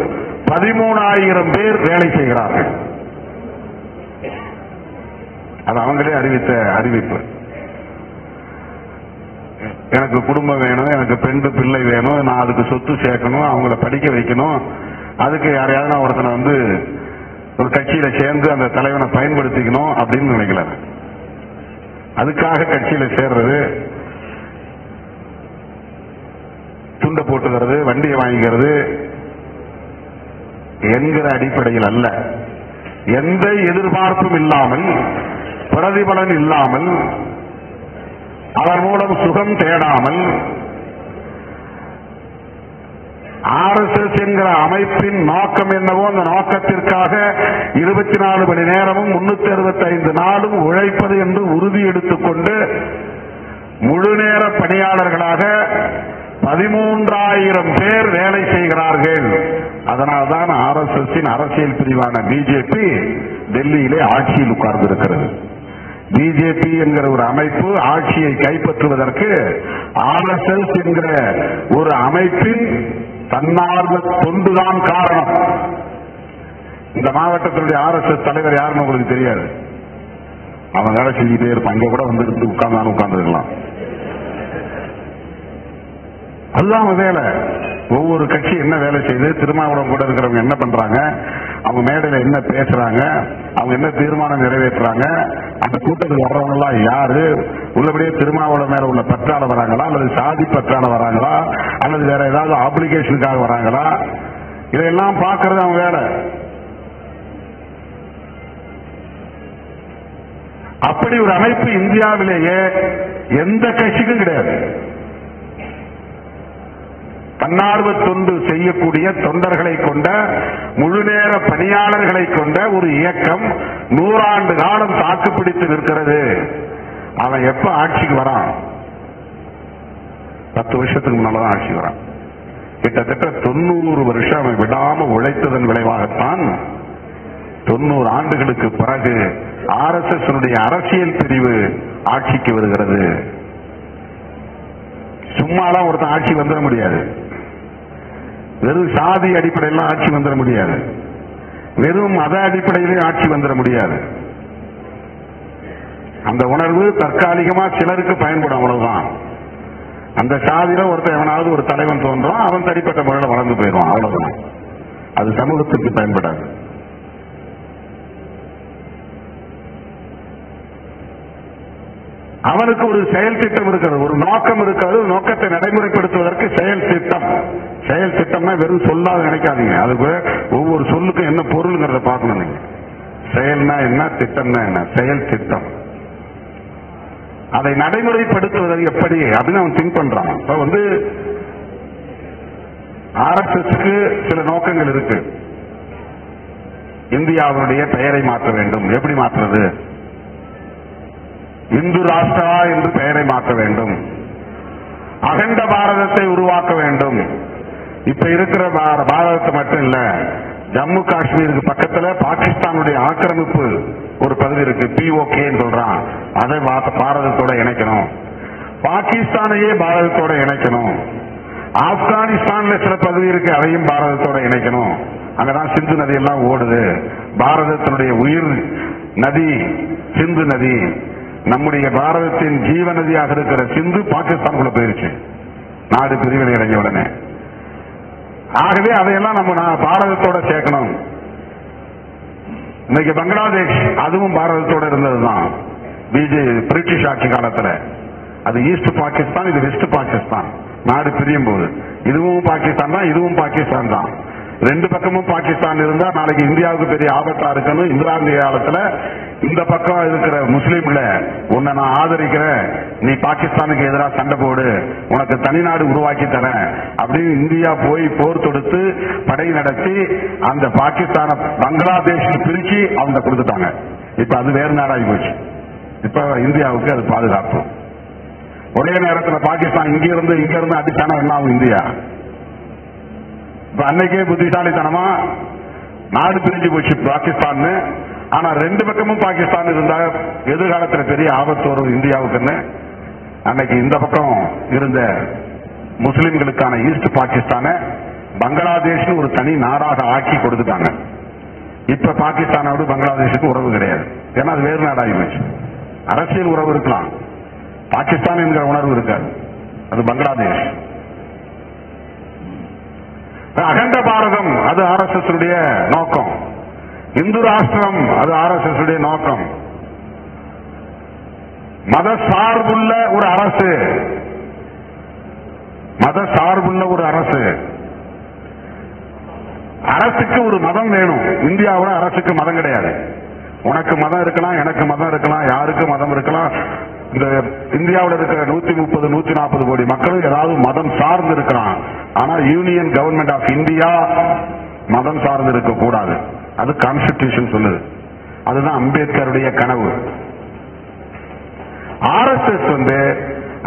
13,000 பேர் வேலை செய்கிறார்கள். அது அவங்களே அறிவித்த அறிவிப்பு. எனக்கு குடும்பம் வேணும், எனக்கு பெண் பிள்ளை வேணும், நான் அதுக்கு சொத்து சேர்க்கணும், அவங்கள படிக்க வைக்கணும், அதுக்கு யாரையாவது ஒருத்தனை வந்து ஒரு கட்சியில சேர்ந்து அந்த தலைவனை பயன்படுத்திக்கணும் அப்படின்னு நினைக்கல. அதுக்காக கட்சியில சேர்றது, துண்டை போட்டுக்கிறது, வண்டியை வாங்கிக்கிறது என்கிற அடிப்படையில் அல்ல. எந்த எதிர்பார்ப்பும் இல்லாமல், பிரதிபலன் இல்லாமல், அவர் மூலம் சுகம் தேடாமல், RSS என்கிற அமைப்பின் நோக்கம் என்னவோ அந்த நோக்கத்திற்காக 24 மணி நேரமும் 365 நாளும் உழைப்பது என்று உறுதி எடுத்துக்கொண்டு முழு நேர பணியாளர்களாக 13,000 பேர் வேலை செய்கிறார்கள். அதனால்தான் RSS அரசியல் பிரிவான பிஜேபி டெல்லியிலே ஆட்சியில் உட்கார்ந்திருக்கிறது. பிஜேபி என்கிற ஒரு அமைப்பு ஆட்சியை கைப்பற்றுவதற்கு RSS என்கிற ஒரு அமைப்பின் தன்னார்வ தொண்டுதான் காரணம். இந்த மாவட்டத்தினுடைய RSS தலைவர் யாருன்னு உங்களுக்கு தெரியாது. அவன் வேலை செஞ்சுட்டே இருப்பான். இங்க கூட வந்து உட்கார்ந்துருக்கலாம். அதுதான் வேலை. ஒவ்வொரு கட்சி என்ன வேலை செய்யுது, திருமாவளவன் கூட இருக்கிறவங்க என்ன பண்றாங்க, அவங்க மேடையில என்ன பேசுறாங்க, அவங்க என்ன தீர்மானம் நிறைவேற்றுறாங்க, அந்த கூட்டத்துக்கு வர்றவங்க எல்லாம் யாரு, உள்ளபடியே திருமாவளவன் மேல உள்ள பற்றால வராங்களா, அல்லது சாதி பற்றால வராங்களா, அல்லது வேற ஏதாவது ஆப்ளிகேஷனுக்காக வராங்களா, இதையெல்லாம் பார்க்கறது அவங்க வேலை. அப்படி ஒரு அமைப்பு இந்தியாவிலேயே எந்த கட்சிக்கும் கிடையாது. தன்னார்வ தொண்டு செய்யக்கூடிய தொண்டர்களை கொண்ட, முழு நேர பணியாளர்களை கொண்ட ஒரு இயக்கம் 100 ஆண்டு காலம் தாக்குப்பிடித்து நிற்கிறது. அவன் எப்ப ஆட்சிக்கு வரான்? 10 வருஷத்துக்கு முன்னால்தான் ஆட்சிக்கு வரான். கிட்டத்தட்ட 90 வருஷம் அவன் விடாம உழைத்ததன் விளைவாகத்தான் 90 ஆண்டுகளுக்கு பிறகு RSS அரசியல் பிரிவு ஆட்சிக்கு வருகிறது. சும்மாலாம் ஒருத்தன் ஆட்சி வந்துட முடியாது. வெறும் சாதி அடிப்படையில் ஆட்சி வந்துட முடியாது. வெறும் மத அடிப்படையிலே ஆட்சி வந்துட முடியாது. அந்த உணர்வு தற்காலிகமா சிலருக்கு பயன்படும், அவ்வளவுதான். அந்த சாதியில ஒருத்தன் எவனாவது ஒரு தலைவன் தோன்றும், அவன் தனிப்பட்ட முறையில் வளர்ந்து போயிடுவான், அவ்வளவுதான். அது சமூகத்துக்கு பயன்படாது. அவனுக்கு ஒரு செயல் திட்டம் இருக்கிறது, ஒரு நோக்கம் இருக்கிறது. நோக்கத்தை நடைமுறைப்படுத்துவதற்கு செயல் திட்டம். செயல் திட்டம்னா வெறும் சொல்லாத நினைக்காதீங்க. அதுக்கு ஒவ்வொரு சொல்லுக்கும் என்ன பொருள்ங்கிறத பார்க்கணும். நீங்க செயல்னா என்ன, திட்டம்னா என்ன? செயல் திட்டம். அதை நடைமுறைப்படுத்துவது எப்படி அப்படின்னு அவன் திங்க் பண்றான். இப்ப வந்து RSSக்கு சில நோக்கங்கள் இருக்கு. இந்தியாவுடைய பெயரை மாற்ற வேண்டும். எப்படி மாற்றுறது? இந்து ராஷ்டிரா என்று பெயரை மாற்ற வேண்டும். அகண்ட பாரதத்தை உருவாக்க வேண்டும். இப்ப இருக்கிற பாரதத்தை மட்டும் இல்ல, ஜம்மு காஷ்மீருக்கு பக்கத்துல பாகிஸ்தானுடைய ஆக்கிரமிப்பு ஒரு பகுதி இருக்கு, POK சொல்றான். அதை பாரதத்தோட இணைக்கணும். பாகிஸ்தானையே பாரதத்தோட இணைக்கணும். ஆப்கானிஸ்தான்ல சில பகுதி இருக்கு, அதையும் பாரதத்தோட இணைக்கணும். அங்கதான் சிந்து நதி எல்லாம் ஓடுது. பாரதத்தினுடைய உயிர் நதி சிந்து நதி. நம்முடைய பாரதத்தின் ஜீவ நதியாக இருக்கிற சிந்து பாகிஸ்தானுக்குள்ள போயிருச்சு நாடு பிரிவினை அடைஞ்ச உடனே. ஆகவே அதையெல்லாம் நம்ம பாரதத்தோட சேர்க்கணும். இன்னைக்கு பங்களாதேஷ் அதுவும் பாரதத்தோட இருந்ததுதான். பிரிட்டிஷ் ஆட்சி காலத்துல அது ஈஸ்ட் பாகிஸ்தான், இது வெஸ்ட் பாகிஸ்தான். நாடு பிரியும் போது இதுவும் பாகிஸ்தான் தான், இதுவும் பாகிஸ்தான் தான். ரெண்டு பக்கமும் பாகிஸ்தான் இருந்தா நாளைக்கு இந்தியாவுக்கு பெரிய ஆபத்தா இருக்கணும். இந்திரா காந்தி காலத்துல இந்த பக்கம் இருக்கிற முஸ்லீம்ல உன்னை நான் ஆதரிக்கிறேன், நீ பாகிஸ்தானுக்கு எதிராக சண்டை போடு, உனக்கு தனிநாடு உருவாக்கி தரேன் அப்படின்னு இந்தியா போய் போர் தொடுத்து படை நடத்தி அந்த பாகிஸ்தான பங்களாதேஷ் பிரிச்சு அவங்க கொடுத்துட்டாங்க. இப்ப அது வேறு நாடாகி போச்சு. இப்ப இந்தியாவுக்கு அது பாதுகாப்பு. ஒரே நேரத்தில் பாகிஸ்தான் இங்க இருந்து அடிச்சானா என்ன ஆகும் இந்தியா? இப்ப அன்னைக்கே புத்திசாலித்தனமா நாடு பிரிஞ்சு போச்சு பாகிஸ்தான். ஆனா ரெண்டு பக்கமும் பாகிஸ்தான் இருந்தா எதிர்காலத்தில் பெரிய ஆபத்து வரும் இந்தியாவுக்குன்னு அன்னைக்கு இந்த பக்கம் இருந்த முஸ்லிம்களுக்கான ஈஸ்ட் பாகிஸ்தான பங்களாதேஷ் ஒரு தனி நாடாக ஆக்கி கொடுத்துட்டாங்க. இப்ப பாகிஸ்தானோடு பங்களாதேஷுக்கு உறவு கிடையாது. ஏன்னா அது வேறு நாடாகி போச்சு. அரசியல் உறவு இருக்கலாம், பாகிஸ்தான் என்கிற உணர்வு இருக்காது. அது பங்களாதேஷ். அகண்ட பாரதம் அது ஆர்எஸ்எஸ் உடைய நோக்கம். இந்து ராஷ்டிரம் அது ஆர்எஸ்எஸ் உடைய நோக்கம். மத சார்புள்ள ஒரு அரசு, மத சார்புள்ள ஒரு அரசு. அரசுக்கு ஒரு மதம் வேணும். இந்தியாவோட அரசுக்கு மதம் கிடையாது. உனக்கு மதம் இருக்கலாம், எனக்கு மதம் இருக்கலாம், யாருக்கு மதம் இருக்கலாம். இந்த இந்தியாவில் இருக்கிற 130 140 கோடி மக்களும் ஏதாவது மதம் சார்ந்து இருக்கலாம். ஆனா யூனியன் கவர்மெண்ட் ஆஃப் இந்தியா மதம் சார்ந்து இருக்க கூடாது. அது கான்ஸ்டிடியூஷன் சொல்லுது. அதுதான் அம்பேத்கருடைய கனவு. ஆர்எஸ்எஸ்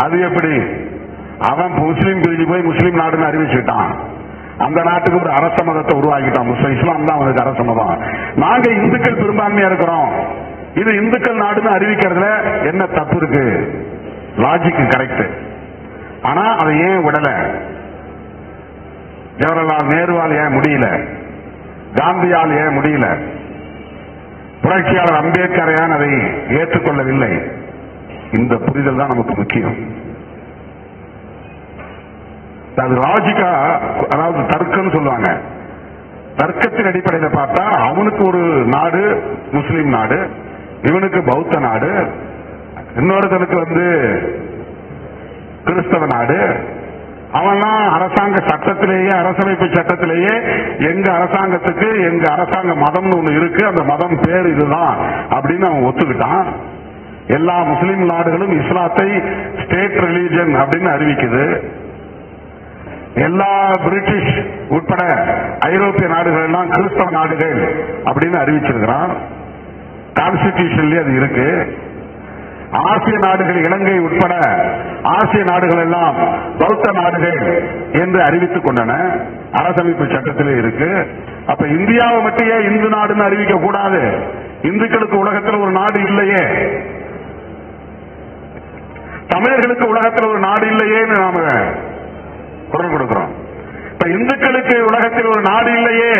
அது எப்படி அவன் முஸ்லீம் பிரிஞ்சு போய் முஸ்லீம் நாடுன்னு அறிவிச்சுட்டான். அந்த நாட்டுக்கு ஒரு அரச மதத்தை உருவாக்கிட்டான். இஸ்லாம் தான் அவனுக்கு அரச மதம். நாங்க இந்துக்கள் பெரும்பான்மையா இருக்கிறோம், இது இந்துக்கள் நாடுன்னு அறிவிக்கிறதுல என்ன தப்பு இருக்கு? Logic correct. ஆனா அதை ஏன் விடல? ஜவஹர்லால் நேருவால் ஏன் முடியல? காந்தியால் ஏன் முடியல? புரட்சியாளர் அம்பேத்கர் ஏன் அதை ஏற்றுக்கொள்ளவில்லை? இந்த புரிதல் தான் நமக்கு முக்கியம். அது லாஜிக்கா, அதாவது தர்க்கம் சொல்லுவாங்க. தர்க்கத்தின் அடிப்படையில் பார்த்தா அவனுக்கு ஒரு நாடு முஸ்லீம் நாடு, இவனுக்கு பௌத்த நாடு, இன்னொருத்தனுக்கு கிறிஸ்தவ நாடு. அவன்லாம் அரசாங்க சட்டத்திலேயே, அரசமைப்பு சட்டத்திலேயே எங்க அரசாங்கத்துக்கு எங்க அரசாங்க மதம்னு ஒண்ணு இருக்கு, அந்த மதம் பேர் இதுதான் அப்படின்னு அவன் ஒத்துக்கிட்டான். எல்லா முஸ்லீம் நாடுகளும் இஸ்லாத்தை ஸ்டேட் ரிலீஜன் அப்படின்னு அறிவிக்குது. எல்லா பிரிட்டிஷ் உட்பட ஐரோப்பிய நாடுகள் எல்லாம் கிறிஸ்தவ நாடுகள் அப்படின்னு அறிவிச்சிருக்கிறான். கான்ஸ்டிடியூஷன்லயே அது இருக்கு. ஆசிய நாடுகள், இலங்கை உட்பட ஆசிய நாடுகள் எல்லாம் பௌத்த நாடுகள் என்று அறிவித்துக் கொண்டன. அரசமைப்பு சட்டத்திலே இருக்கு. அப்ப இந்தியாவை மட்டும் இந்து நாடுன்னு அறிவிக்க கூடாது? இந்துக்களுக்கு உலகத்தில் ஒரு நாடு இல்லையே, தமிழர்களுக்கு உலகத்தில் ஒரு நாடு இல்லையேன்னு நாம குரல் கொடுக்கிறோம். இப்ப இந்துக்களுக்கு உலகத்தில் ஒரு நாடு இல்லையே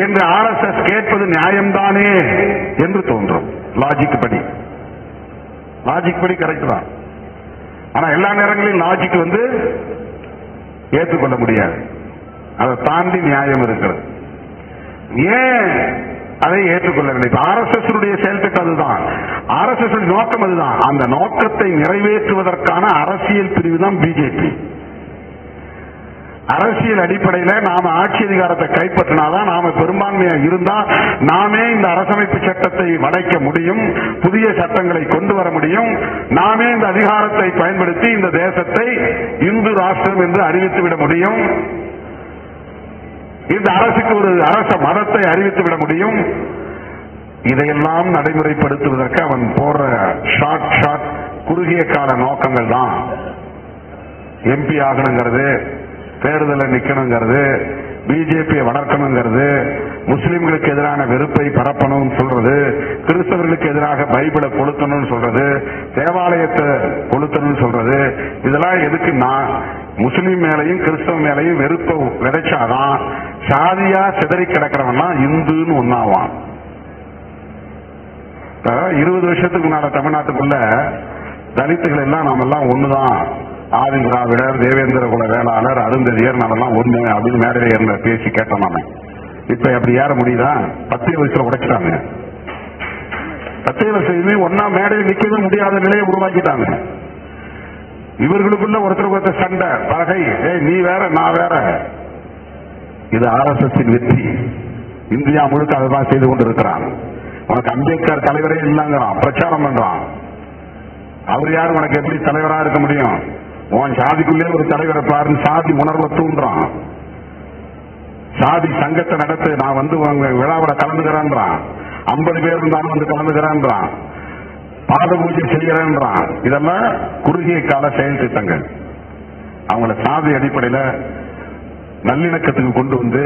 என்று ஆர்எஸ்எஸ் கேட்பது நியாயம்தானே என்று தோன்றும். லாஜிக் படி கரெக்ட் தான். ஆனா எல்லா நேரங்களிலும் லாஜிக் ஏற்றுக்கொள்ள முடியாது. அதை தாண்டி நியாயம் இருக்கிறது. ஏன் அதை ஏற்றுக்கொள்ளவில்லை? ஆர்எஸ்எஸ் செயல் திட்டம் அதுதான். ஆர்எஸ்எஸ் நோக்கம் அதுதான். அந்த நோக்கத்தை நிறைவேற்றுவதற்கான அரசியல் பிரிவு தான் பிஜேபி. அரசியல் அடிப்படையில் நாம ஆட்சி அதிகாரத்தை கைப்பற்றினாதான், நாம பெரும்பான்மையா இருந்தா நாமே இந்த அரசமைப்பு சட்டத்தை வளைக்க முடியும், புதிய சட்டங்களை கொண்டு வர முடியும். நாமே இந்த அதிகாரத்தை பயன்படுத்தி இந்த தேசத்தை இந்து ராஷ்டிரம் என்று அறிவித்துவிட முடியும். இந்த அரசுக்கு ஒரு அரச மதத்தை அறிவித்துவிட முடியும். இதையெல்லாம் நடைமுறைப்படுத்துவதற்கு அவன் போடுற ஷார்ட் குறுகிய கால நோக்கங்கள் தான். எம்பி ஆகணுங்கிறது, தேர்தலில் நிக்கணுங்கிறது, பிஜேபியை வளர்க்கணுங்கிறது, முஸ்லிம்களுக்கு எதிரான வெறுப்பை பரப்பணும் சொல்றது, கிறிஸ்தவர்களுக்கு எதிராக பைபிளை கொளுத்தணும்னு சொல்றது, தேவாலயத்தை கொளுத்தணும்னு சொல்றது, இதெல்லாம் எதுக்குன்னா முஸ்லீம் மேலையும் கிறிஸ்தவ மேலையும் வெறுப்ப விதைச்சாதான் சாதியா சிதறி கிடக்கிறவனா இந்துன்னு ஒன்னாவான். 20 வருஷத்துக்கு முன்னால தமிழ்நாட்டுக்குள்ள தலித்துகள் எல்லாம் நாம எல்லாம் ஒண்ணுதான், ஆதி திராவிடர், தேவேந்திர குல வேளாளர், அருந்ததியர், நாமெல்லாம் ஒண்ணு அப்படின்னு மேடையில ஏற பேசி கேட்டோம். நாம இப்ப அப்படி ஏற முடியுதா? 10 வருஷத்துல உடைச்சிட்டாங்க. 10 வருஷம் ஒன்னா மேடையில் நிக்கவே முடியாத நிலையை உருவாக்கிட்டாங்க. இவர்களுக்குள்ள ஒருத்தர் சண்டை, பகை, நீ வேற நான் வேற. இது RSS வெற்றி. இந்தியா முழுக்க அதுதான் செய்து கொண்டிருக்கிறான். உனக்கு அம்பேத்கர் தலைவரே இல்லைங்கிறான், பிரச்சாரம் பண்றான். அவர் யாரு உனக்கு எப்படி தலைவரா இருக்க முடியும்? உன் சாதிக்குள்ளே ஒரு தலைவரை பாரு, சாதி உணர்வை தூண்டுறான். சாதி சங்கத்தை நடத்து, நான் வந்து விழாவோட கலந்துக்கிறேன்றான். 50 பேர் இருந்தாலும் வந்து கலந்துக்கிறேன்றான். பாத பூஜை செய்கிறேன்றான். இதெல்லாம் குறுகிய கால செயல் திட்டங்கள். அவங்கள சாதி அடிப்படையில நல்லிணக்கத்துக்கு கொண்டு வந்து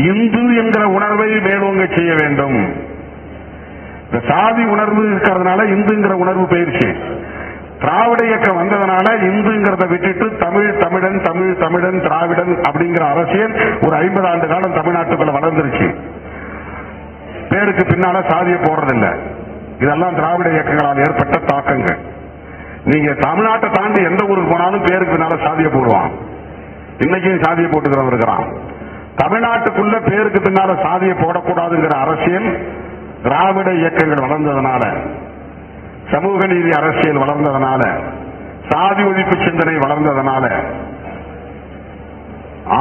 இந்து என்கிற உணர்வை மேலோங்க செய்ய வேண்டும். இந்த சாதி உணர்வு இருக்கிறதுனால இந்துங்கிற உணர்வு போயிருச்சு. திராவிட இயக்கம் வந்ததுனால இந்துங்கிறத விட்டுட்டு தமிழ், தமிழன், தமிழ், தமிழன், திராவிடன் அப்படிங்கிற அரசியல் ஒரு 50 ஆண்டு காலம் தமிழ்நாட்டுக்குள்ள வளர்ந்துருச்சு. பேருக்கு பின்னால சாதியை போடுறதில்லை. இதெல்லாம் திராவிட இயக்கங்களால் ஏற்பட்ட தாக்கங்கள். நீங்க தமிழ்நாட்டை தாண்டி எந்த ஊருக்கு போனாலும் பேருக்கு பின்னால சாதியை போடுவான். இன்னைக்கும் சாதியை போட்டுக்கிறவன் இருக்கிறான். தமிழ்நாட்டுக்குள்ள பேருக்கு பின்னால சாதியை போடக்கூடாதுங்கிற அரசியல் திராவிட இயக்கங்கள் வளர்ந்ததுனால, சமூக நீதி அரசியல் வளர்ந்ததுனால, சாதி ஒழிப்பு சிந்தனை வளர்ந்ததுனால.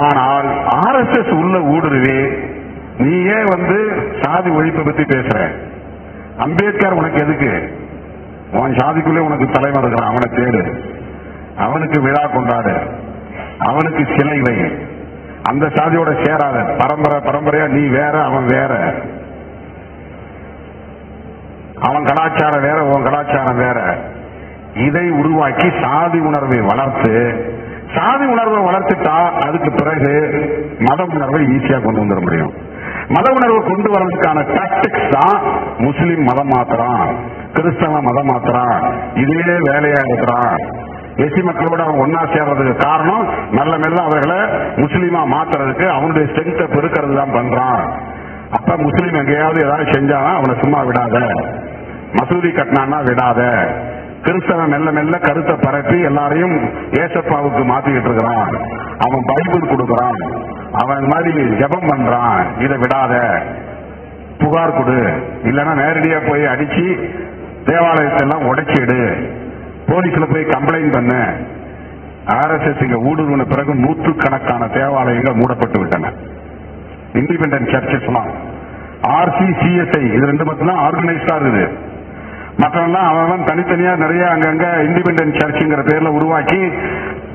ஆனால் RSS உள்ள ஊடுருவே நீயே வந்து சாதி ஒழிப்பை பத்தி பேசுற. அம்பேத்கர் உனக்கு எதுக்கு? உன் சாதிக்குள்ளே உனக்கு தலைவர் இருக்கிறான், அவனை தேடு, அவனுக்கு விழா கொண்டாடு, அவனுக்கு சிலை வை. அந்த சாதியோட சேராத. பரம்பரை பரம்பரையா நீ வேற, அவன் வேற. அவன் கலாச்சாரம் வேற, உன் கலாச்சாரம் வேற. இதை உருவாக்கி சாதி உணர்வை வளர்த்து, சாதி உணர்வை வளர்த்துட்டா அதுக்கு பிறகு மத உணர்வை ஈஸியா கொண்டு வந்துட முடியும். மத உணர்வை கொண்டு வரதுக்கான டாக்டிக்ஸ் தான் முஸ்லிம் மதம் மாத்திரம், கிறிஸ்தவ மதம் மாத்திரம், இதே வேலையா இருக்கிறான். எஸ்சி மக்களோட அவன் ஒன்னா சேர்றதுக்கு காரணம் நல்ல மெல்ல அவர்களை முஸ்லீமா மாத்துறதுக்கு அவனுடைய ஸ்ட்ரென்த்தை பெருக்கிறது தான் பண்றான். அப்ப முஸ்லீம் எங்கேயாவது ஏதாவது செஞ்சானா அவனை சும்மா விடாத, மசூதி கட்டினான்னா விடாத. கிறிஸ்தவன் மெல்ல மெல்ல கருத்தை பரப்பி எல்லாரையும் ஏசப்பாவுக்கு மாத்திக்கிட்டு இருக்கிறான். அவன் பைபிள் கொடுக்கறான், அவன் இந்த மாதிரி ஜெபம் பண்றான், இதை விடாத, புகார் கொடு, இல்லைன்னா நேரடியா போய் அடிச்சு தேவாலயத்தை எல்லாம் உடைச்சிடு, போலீஸ்ல போய் கம்ப்ளைண்ட் பண்ணு. RSS இங்க ஊடுருவின பிறகு 100கணக்கான தேவாலயங்கள் மூடப்பட்டு விட்டன. இண்டிபெண்டன்ட் சர்ச்சஸ் எல்லாம் RC, CSI இது 2 மட்டும்தான் ஆர்கனைஸ்டா இருக்குது. மற்றவெல்லாம் அவன் தனித்தனியா நிறைய அங்கங்க இண்டிபெண்டன்ட் சர்ச்சுங்கிற பேர்ல உருவாக்கி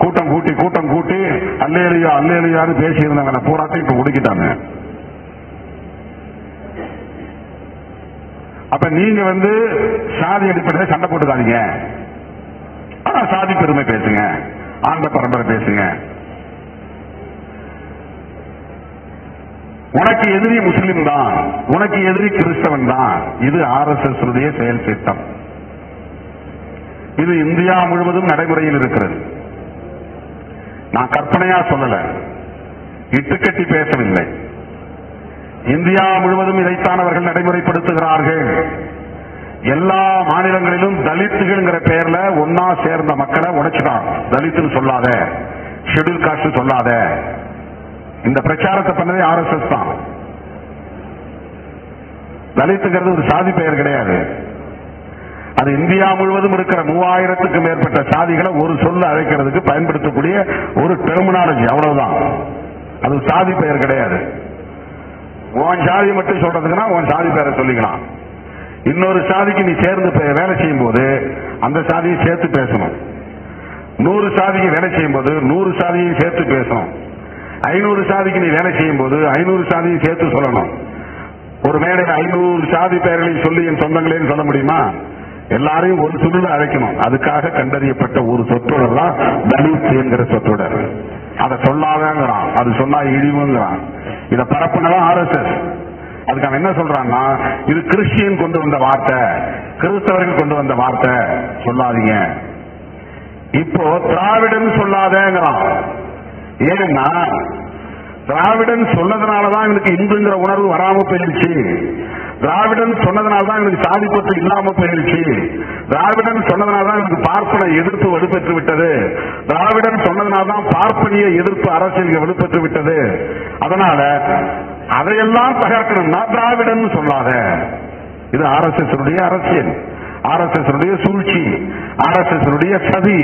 கூட்டம் கூட்டி அல்லேலியா அல்லேலியான்னு பேசி இருந்தாங்க. பூராத்தையும் இப்ப ஒடுக்கிட்டாங்க. அப்ப நீங்க வந்து சாதி அடிப்படையில் சண்டை போட்டுக்காதீங்க. ஆனா சாதி பெருமை பேசுங்க, ஆண்ட பரம்பரை பேசுங்க. உனக்கு எதிரி முஸ்லிம் தான், உனக்கு எதிரி கிறிஸ்தவன் தான். இது RSS உடைய செயல் திட்டம். இது இந்தியா முழுவதும் நடைமுறையில் இருக்கிறது. நான் கற்பனையா சொல்லல, இட்டுக்கட்டி பேசவில்லை. இந்தியா முழுவதும் இதைத்தான் அவர்கள் நடைமுறைப்படுத்துகிறார்கள். எல்லா மாநிலங்களிலும் தலித்துகள் பெயர்ல ஒன்னா சேர்ந்த மக்களை உடைச்சுதான். தலித்துன்னு சொல்லாத, ஷெட்யூல் காஸ்ட் சொல்லாத. இந்த பிரச்சாரத்தை பண்ணதே RSS தான். தலித்துங்கிறது ஒரு சாதி பெயர் கிடையாது. அது இந்தியா முழுவதும் இருக்கிற 3000க்கும் மேற்பட்ட சாதிகளை ஒரு சொல்ல அழைக்கிறதுக்கு பயன்படுத்தக்கூடிய ஒரு டெர்மினாலஜி, அவ்வளவுதான். அது சாதி பெயர் கிடையாது. உன் சாதி மட்டும் சொல்றதுக்குன்னா உன் சாதி பெயரை சொல்லிக்கலாம். இன்னொரு சாதிக்கு நீ சேர்ந்து வேலை செய்யும் போது அந்த சாதியை சேர்த்து பேசணும். 100 சாதிக்கு வேலை செய்யும் போது 100 சாதியை சேர்த்து பேசணும். 500 சாதிக்கு நீ வேலை செய்யும் போது 500 சாதியை சேர்த்து சொல்லணும். ஒரு மேடையில் 500 சாதி பெயர்களை சொல்லி என் சொந்தங்களேன்னு சொல்ல முடியுமா? எல்லாரையும் ஒரு சொல்ல அழைக்கணும். அதுக்காக கண்டறியப்பட்ட ஒரு சொற்றொடர் தான் தலித் என்கிற சொற்றொடர். அதை சொல்லாதங்கிறான், அது சொன்னா இழிவுங்கிறான். இதை பரப்புனதான் RSS. அதுக்கு அவன் என்ன சொல்றான்னா, இது கிறிஸ்டியன் கொண்டு வந்த வார்த்தை, கிறிஸ்தவர்கள் கொண்டு வந்த வார்த்தை, சொல்லாதீங்க. இப்போ திராவிடன் சொல்லாதேங்கிறான். ஏன்னா திராவிடன் சொன்னதுனாலதான் இவனுக்கு இந்துங்கிற உணர்வு வராம போயிருச்சு. திராவிடன் சொன்னதுனால்தான் இவனுக்கு சாதி பற்று இல்லாம போயிருச்சு. திராவிடன் சொன்னதுனால்தான் இவனுக்கு பார்ப்பன எதிர்ப்பு வலுப்பெற்று விட்டது. திராவிடன் சொன்னதுனால்தான் பார்ப்பனிய எதிர்ப்பு அரசியல் வலுப்பெற்று விட்டது. அதனால அதையெல்லாம் தகர்க்கணும்னா திராவிடன் சொல்லாத. இது RSS அரசியல், RSS சூழ்ச்சி, RSS சதி.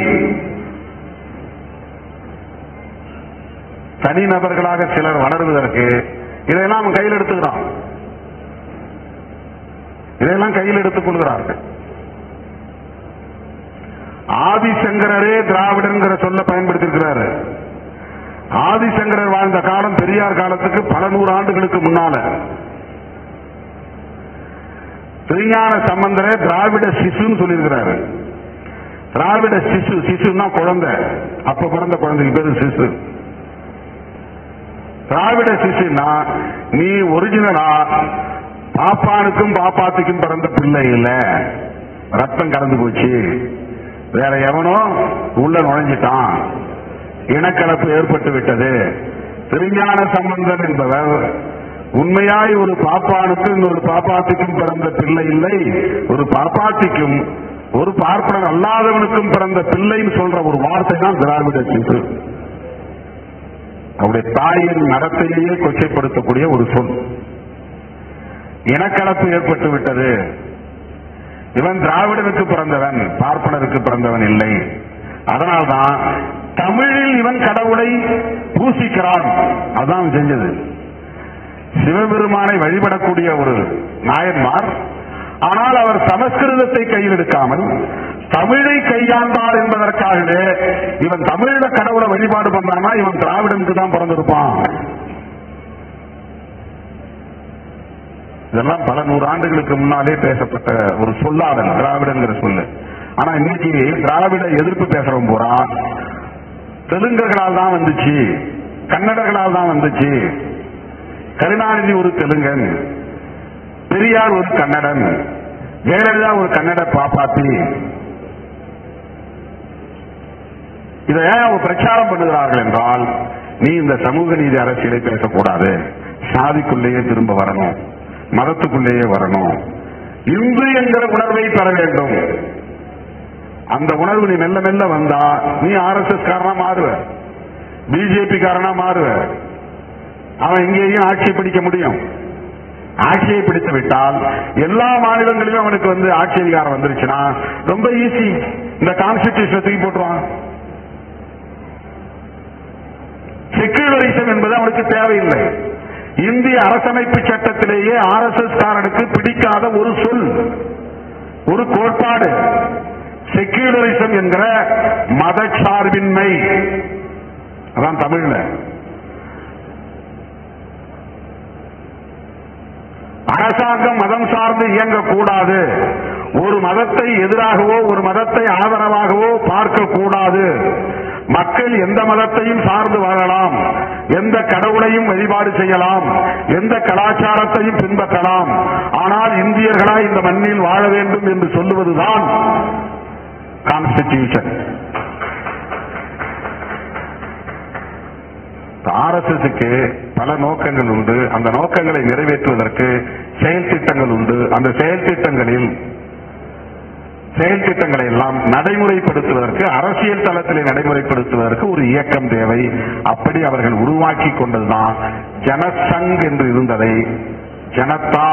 தனிநபர்களாக சிலர் வளருவதற்கு இதையெல்லாம் அவன் கையில் எடுத்துக்கிறான், இதையெல்லாம் கையில் எடுத்துக் கொள்கிறார்கள். ஆதிசங்கரரே திராவிடன்கிற சொல்ல பயன்படுத்தியிருக்கிறாரு. ஆதிசங்கரர் வாழ்ந்த காலம் பெரியார் காலத்துக்கு பல நூறு ஆண்டுகளுக்கு முன்னால. திருஞான சம்பந்தரே திராவிட சிசுன்னு சொல்லியிருக்கிறாரு. திராவிட சிசு, சிசுன்னா குழந்தை, அப்ப பிறந்த குழந்தைக்கு பேரு சிசு. திராவிட சிசுன்னா நீ ஒரிஜினலா பாப்பானுக்கும் பாப்பாத்துக்கும் பிறந்த பிள்ளை இல்ல, ரத்தம் கலந்து போச்சு, வேற எவனோ உள்ள நுழைஞ்சிட்டான், இனக்கலப்பு ஏற்பட்டு விட்டது. திருஞான சம்பந்தன் என்பவர் உண்மையாய் ஒரு பாப்பானுக்கும் ஒரு பாப்பாத்திக்கும் பிறந்த பிள்ளை இல்லை, ஒரு பாப்பாத்திக்கும் ஒரு பார்ப்பனர் அல்லாதவனுக்கும் பிறந்த பிள்ளைன்னு சொல்ற ஒரு வார்த்தை தான் திராவிட சிசு. அவருடைய தாயின் நடத்தையே கொச்சைப்படுத்தக்கூடிய ஒரு சொல். இனக்கலப்பு ஏற்பட்டு விட்டது, இவன் திராவிடனுக்கு பிறந்தவன், பார்ப்பனருக்கு பிறந்தவன் இல்லை. அதனால்தான் தமிழில் இவன் கடவுளை பூசிக்கிறான். அதான் செஞ்சது. சிவபெருமானை வழிபடக்கூடிய ஒரு நாயன்மார், ஆனால் அவர் சமஸ்கிருதத்தை கையில் எடுக்காமல் தமிழை கையாண்டார் என்பதற்காகவே இவன் தமிழ கடவுளை வழிபாடு பண்றானா இவன் திராவிடனுக்கு தான் பிறந்திருப்பான். இதெல்லாம் பல நூறு ஆண்டுகளுக்கு முன்னாலே பேசப்பட்ட ஒரு சொல்லாடல் திராவிடங்கிற சொல்லு. ஆனா இன்னைக்கு திராவிட எதிர்ப்பு பேசுறவன் போறா தெலுங்கர்களால் தான் வந்துச்சு, கன்னடர்களால் தான் வந்துச்சு. கருணாநிதி ஒரு தெலுங்கன், பெரியார் ஒரு கன்னடன், ஜெயலலிதா ஒரு கன்னட பாப்பாத்தி. இதை ஏன் பிரச்சாரம் பண்ணுகிறார்கள் என்றால், நீ இந்த சமூக நீதி அரசியலை பேசக்கூடாது, சாதிக்குள்ளேயே திரும்ப வரணும், மதத்துக்குள்ளேயே வரணும், இந்து என்கிற உணர்வை பெற வேண்டும். அந்த உணர்வு நீ மெல்ல மெல்ல வந்தா நீ RSS காரனா மாறுவ, பிஜேபி காரனா மாறுவ. அவன் இங்கேயும் ஆட்சியை பிடிக்க முடியும். ஆட்சியை பிடித்து விட்டால் எல்லா மாநிலங்களிலும் அவனுக்கு ஆட்சி அதிகாரம் வந்துருச்சுன்னா ரொம்ப ஈஸி. இந்த கான்ஸ்டிடியூஷன் தூக்கி போட்டுருவான். செக்யூலரிசம் என்பது அவனுக்கு தேவையில்லை. இந்திய அரசமைப்பு சட்டத்திலேயே RSS காரனுக்கு பிடிக்காத ஒரு சொல், ஒரு கோட்பாடு செக்யூலரிசம் என்கிற மதச்சார்பின்மை. அதான் தமிழ்ல. அரசாங்கம் மதம் சார்ந்து இயங்கக்கூடாது, ஒரு மதத்தை எதிராகவோ ஒரு மதத்தை ஆதரவாகவோ பார்க்க கூடாது. மக்கள் எந்த மதத்தையும் சார்ந்து வாழலாம், எந்த கடவுளையும் வழிபாடு செய்யலாம், எந்த கலாச்சாரத்தையும் பின்பற்றலாம். ஆனால் இந்தியர்களாய் இந்த மண்ணில் வாழ வேண்டும் என்று சொல்லுவதுதான் கான்ஸ்டிடியூஷன். RSSக்கு பல நோக்கங்கள் உண்டு. அந்த நோக்கங்களை நிறைவேற்றுவதற்கு செயல் திட்டங்கள் உண்டு. அந்த செயல் திட்டங்களை எல்லாம் நடைமுறைப்படுத்துவதற்கு, அரசியல் தளத்திலே நடைமுறைப்படுத்துவதற்கு ஒரு இயக்கம் தேவை. அப்படி அவர்கள் உருவாக்கி கொண்டதுதான் ஜனசங் என்று இருந்ததை ஜனதா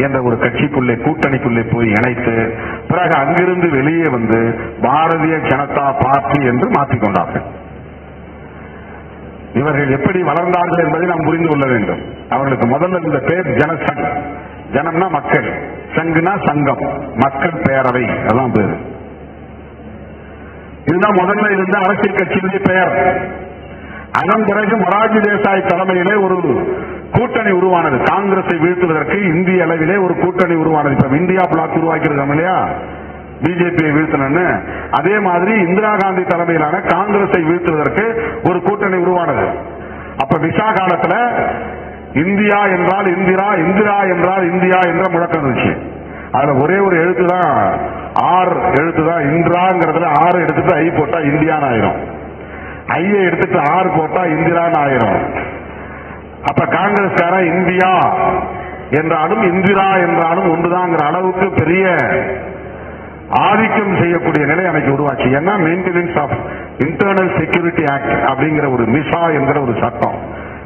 என்ற ஒரு கட்சிக்குள்ளே, கூட்டணிக்குள்ளே போய் இணைத்து, பிறகு அங்கிருந்து வெளியே வந்து பாரதிய ஜனதா பார்ட்டி என்று மாற்றிக்கொண்டார்கள். இவர்கள் எப்படி வளர்ந்தார்கள் என்பதை நாம் புரிந்து கொள்ள வேண்டும். அவர்களுக்கு முதல்ல இந்த பேர் ஜனசங். ஜனம்னா மக்கள், சங்குனா சங்கம், மக்கள் பேரவை, அதான் பேரு. இதுதான் முதல்ல இருந்த அரசியல் கட்சியினுடைய பெயர். அதன் பிறகு மொரார்ஜி தேசாய் தலைமையிலே ஒரு கூட்டணி உருவானது. காங்கிரஸை வீழ்த்துவதற்கு இந்திய அளவிலே ஒரு கூட்டணி உருவானது. இப்ப இந்தியா பிளாக் உருவாக்கியிருக்கோம் இல்லையா, பிஜேபியை வீழ்த்தணும்னு. அதே மாதிரி இந்திரா காந்தி தலைமையிலான காங்கிரஸை வீழ்த்துவதற்கு ஒரு கூட்டணி உருவானது. அப்ப விசா காலத்துல இந்தியா என்றால் இந்திரா, இந்திரா என்றால் இந்தியா என்ற முழக்கம் இருந்துச்சு. அதுல ஒரே ஒரு எழுத்து தான் ஆர் எழுத்துதான் இந்திராங்கிறதுல ஆறு எடுத்துட்டு ஐ போட்டா இந்தியான்னு ஆயிரும், ஐயை எடுத்துட்டு ஆறு போட்டா இந்திரான்னு ஆயிரும். அப்ப காங்கிரஸ்காரன் இந்தியா என்றாலும் இந்திரா என்றாலும் ஒன்றுதாங்கிற அளவுக்கு பெரிய ஆதிக்கம் செய்யக்கூடிய நிலை அன்னைக்கு உருவாச்சு. ஏன்னா maintenance of internal security act அப்படிங்கிற ஒரு மிசா என்கிற ஒரு சட்டம்.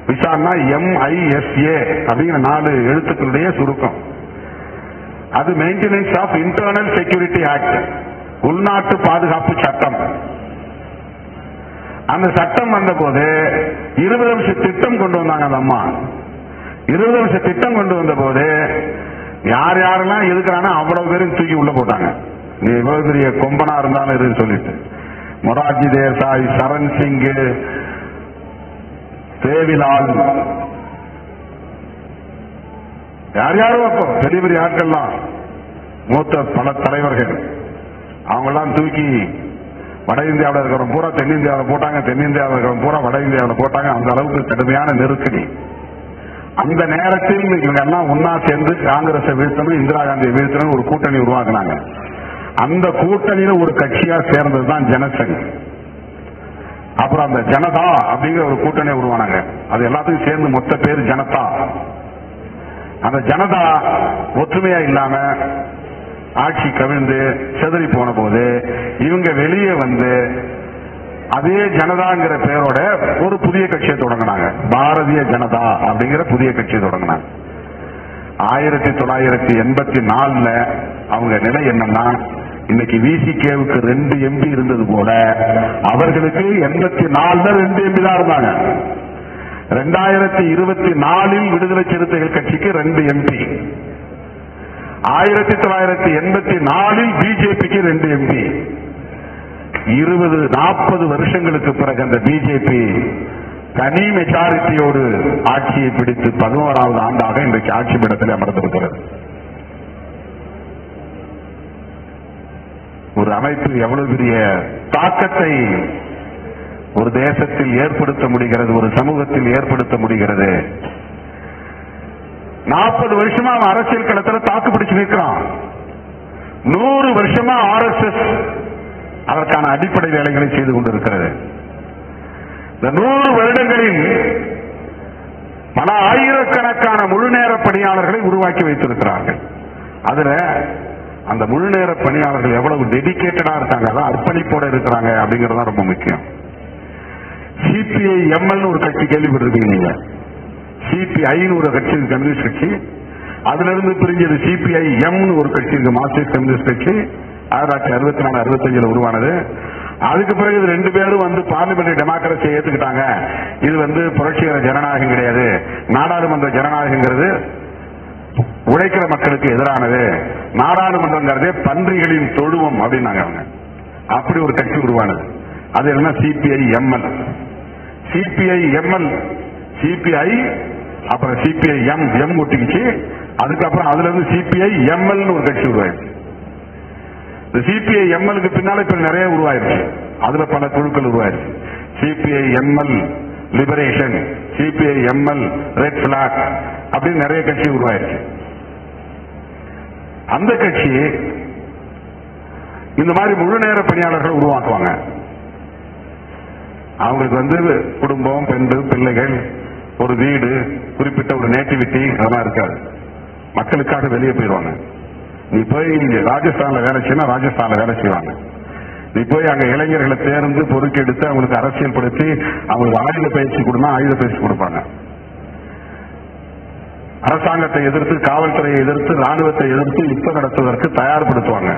மிசான்னா MISA அப்படிங்கிற 4 எழுத்துக்களுடைய சுருக்கம். அது maintenance of internal security act, உள்நாட்டு பாதுகாப்பு சட்டம். அந்த சட்டம் வந்த போது 20 வருஷ திட்டம் கொண்டு வந்தாங்க. அந்த அம்மா 20 வருஷ திட்டம் கொண்டு வந்த போது யார் யாரெல்லாம் எதுக்குறானோ அவ்வளவு பேரும் தூக்கி உள்ள போட்டாங்க. நீ எவ்வளவு பெரிய கொம்பனா இருந்தாலும் சொல்லிட்டு மொரார்ஜி தேசாய், சரண் சிங், தேவிலால், யார் யாரும் அப்போ பெரிய பெரிய ஆட்கள்லாம், மூத்த பல தலைவர்கள், அவங்கெல்லாம் தூக்கி வட இந்தியாவில் இருக்கிற பூரா தென்னிந்தியாவில் போட்டாங்க, தென்னிந்தியாவில் இருக்கிற பூரா வட இந்தியாவில் போட்டாங்க. அந்த அளவுக்கு கடுமையான நெருக்கடி. அந்த நேரத்தில் இவங்க எல்லாம் ஒன்னா சேர்ந்து காங்கிரஸை வீழ்த்தணும், இந்திரா காந்தியை வீழ்த்தணும் ஒரு கூட்டணி உருவாக்குனாங்க. அந்த கூட்டணியில ஒரு கட்சியா சேர்ந்ததுதான் ஜனசங். அப்புறம் அந்த ஜனதா அப்படிங்கிற ஒரு கூட்டணி உருவானாங்க. அது எல்லாத்துக்கும் சேர்ந்து மொத்த பேர் ஜனதா. அந்த ஜனதா ஒற்றுமையா இல்லாம ஆட்சி கவிழ்ந்து செதறி போன போது இவங்க வெளியே வந்து அதே ஜனதாங்கிற பேரோட ஒரு புதிய கட்சியை தொடங்கினாங்க. பாரதிய ஜனதா அப்படிங்கிற புதிய கட்சியை தொடங்கினாங்க. 1984 அவங்க நிலை என்னன்னா, இன்னைக்கு VCKவுக்கு 2 MP இருந்தது போல அவர்களுக்கு 84 2 MP தான் இருந்தாங்க. 2024 விடுதலை சிறுத்தைகள் கட்சிக்கு 2 MP, 1984 பிஜேபிக்கு 2 MP. 20-40 வருஷங்களுக்கு பிறகு அந்த பிஜேபி தனி மெஜாரிட்டியோடு ஆட்சியை பிடித்து 11வது ஆண்டாக இன்றைக்கு ஆட்சி பீடத்தில் அமர்ந்திருக்கிறது. ஒரு அமைப்பு எவ்வளவு பெரிய தாக்கத்தை ஒரு தேசத்தில் ஏற்படுத்த முடிகிறது, ஒரு சமூகத்தில் ஏற்படுத்த முடிகிறது. 40 வருஷமா அவன் அரசியல் களத்தில் தாக்கு பிடிச்சு நிற்கிறான். 100 வருஷமா RSS அதற்கான அடிப்படை வேலைகளை செய்து கொண்டிருக்கிறது. இந்த 100 வருடங்களில் பல ஆயிரக்கணக்கான முழுநேர பணியாளர்களை உருவாக்கி வைத்திருக்கிறார்கள். அதுல அந்த முழுநேர பணியாளர்கள் எவ்வளவு டெடிகேட்டடா இருக்காங்க, அர்ப்பணிப்போட இருக்கிறாங்க அப்படிங்கறது ரொம்ப முக்கியம். CPI-ML ஒரு கட்சி கேள்விப்பட்டிருக்கீங்க நீங்க. CPI ஒரு கட்சி, கம்யூனிஸ்ட் கட்சி. அதுல இருந்து பிரிஞ்சது CPI-M ஒரு கட்சி இருக்கு, மார்க்சிஸ்ட் கம்யூனிஸ்ட் கட்சி. 1964-65 உருவானது. அதுக்கு பிறகு 2 பேரும் வந்து பார்லிமெண்டரி டெமோக்ரஸியை ஏத்துக்கிட்டாங்க. இது வந்து புரட்சிகர ஜனநாயகம் கிடையாது, நாடாளுமன்ற ஜனநாயகங்கிறது உழைக்கிற மக்களுக்கு எதிரானது, நாடாளுமன்றங்கிறதே பன்றிகளின் தொழுவம் அப்படின்னாங்க அவங்க. அப்படி ஒரு கட்சி உருவானது. அது என்ன CPI-ML. CPI-ML, CPI அப்புறம் CPI-M ஒட்டிக்கிச்சு. அதுக்கப்புறம் அதுல இருந்து CPI-ML ஒரு கட்சி உருவாயிருச்சு. இந்த CPI-MLக்கு பின்னால இப்ப நிறைய உருவாயிருச்சு. அதுல பல குழுக்கள் உருவாயிருச்சு. CPI-ML liberation, CPI-ML red black அப்படின்னு நிறைய கட்சி உருவாயிருச்சு. அந்த கட்சி இந்த மாதிரி முழு நேர பணியாளர்கள் உருவாக்குவாங்க. அவங்களுக்கு வந்து குடும்பம், பெண்கள், பிள்ளைகள், ஒரு வீடு, குறிப்பிட்ட ஒரு நேட்டிவிட்டி அதெல்லாம் இருக்காது. மக்களுக்காக வெளியே போயிடுவாங்க. நீ போய் ராஜஸ்தான்ல வேலை செய்யணும், ராஜஸ்தான்ல வேலை செய்வாங்க. நீ போய் அங்க இளைஞர்களை தேர்ந்து பொறுக்கெடுத்து அவங்களுக்கு அரசியல் படுத்தி அவங்களுக்கு ஆயுத பயிற்சி கொடுனா ஆயுத பயிற்சி கொடுப்பாங்க. அரசாங்கத்தை எதிர்த்து, காவல்துறையை எதிர்த்து, ராணுவத்தை எதிர்த்து யுத்தம் நடத்துவதற்கு தயார்படுத்துவாங்க.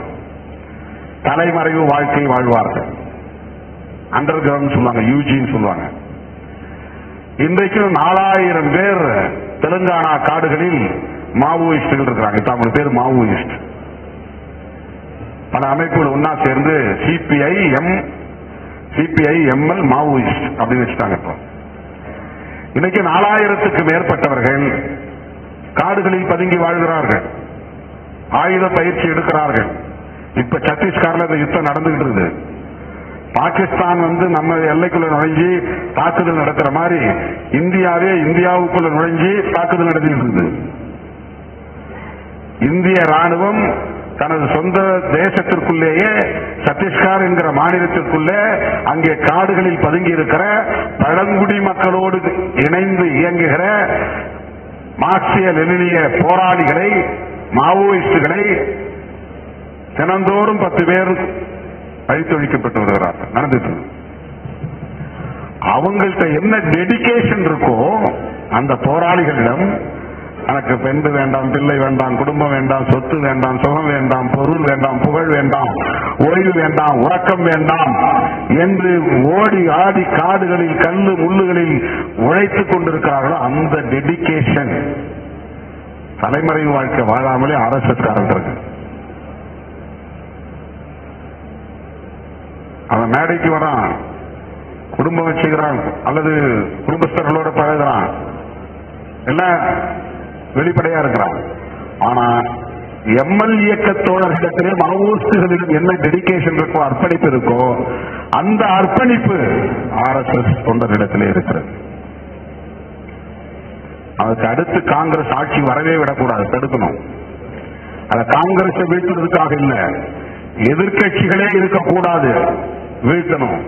தலைமறைவு வாழ்க்கை வாழ்வார்கள். அண்டர் கிரவுண்ட் சொல்லுவாங்க, யூஜின்னு சொல்லுவாங்க. இன்றைக்கும் 4000 பேர் தெலுங்கானா காடுகளில் மாவோயிஸ்டுகள் இருக்கிறாங்க. 8 பேர் மாவோயிஸ்ட். பல அமைப்புகள் ஒன்னா சேர்ந்து CPI-ML மாவோயிஸ்ட் அப்படின்னு வச்சுட்டாங்க. இப்போ இன்னைக்கு 4000க்கு மேற்பட்டவர்கள் காடுகளில் பதுங்கி வாழ்கிறார்கள், ஆயுத பயிற்சி எடுக்கிறார்கள். இப்ப சத்தீஸ்கர்ல இந்த யுத்தம் நடந்துகிட்டு இருக்குது. பாகிஸ்தான் வந்து நம்ம எல்லைக்குள்ள நுழைஞ்சி தாக்குதல் நடத்துற மாதிரி இந்தியாவுக்குள்ள நுழைஞ்சி தாக்குதல் நடத்திட்டு இருக்குது. இந்திய ராணுவம் தனது சொந்த தேசத்திற்குள்ளேயே சத்தீஸ்கர் என்கிற மாநிலத்திற்குள்ளே அங்கே காடுகளில் பதுங்கி இருக்கிற பழங்குடி மக்களோடு இணைந்து இயங்குகிற மார்க்சிய லெனினிய போராளிகளை, மாவோயிஸ்டுகளை தினந்தோறும் 10 பேர் அழித்தொழிக்கப்பட்டு வருகிறார்கள். நடந்துட்டு அவங்கள்ட்ட என்ன டெடிகேஷன் இருக்கோ அந்த போராளிகளிடம், எனக்கு பெண் வேண்டாம், பிள்ளை வேண்டாம், குடும்பம் வேண்டாம், சொத்து வேண்டாம், சுகம் வேண்டாம், பொருள் வேண்டாம், புகழ் வேண்டாம், ஓய்வு வேண்டாம், உறக்கம் வேண்டாம் என்று ஓடி ஆடி காடுகளில் கல்லு முள்ளுகளில் உழைத்துக் கொண்டிருக்கிறார்களோ அந்த டெடிகேஷன் தலைமறைவு வாழ்க்கை வாழாமலே RSS காரர்கள். அவன் மேடைக்கு வரான், குடும்பம் வச்சுக்கிறான் அல்லது குடும்பஸ்தர்களோட பழகுறான், எல்லாம் வெளிப்படையா இருக்கிறான். ஆனா எம்எல் இயக்க தோழர்களிடத்திலே மாவோயிஸ்டுகளிடம் என்ன டெடிகேஷன் இருக்கோ, அர்ப்பணிப்பு இருக்கோ, அந்த அர்ப்பணிப்பு RSS தொண்டர்களிடத்திலே இருக்கிறது. அதுக்கு அடுத்து காங்கிரஸ் ஆட்சி வரவே விடக்கூடாது, தடுக்கணும். அத காங்கிரஸை வீழ்த்துவதற்காக இல்ல, எதிர்கட்சிகளே இருக்கக்கூடாது, வீழ்த்தணும்.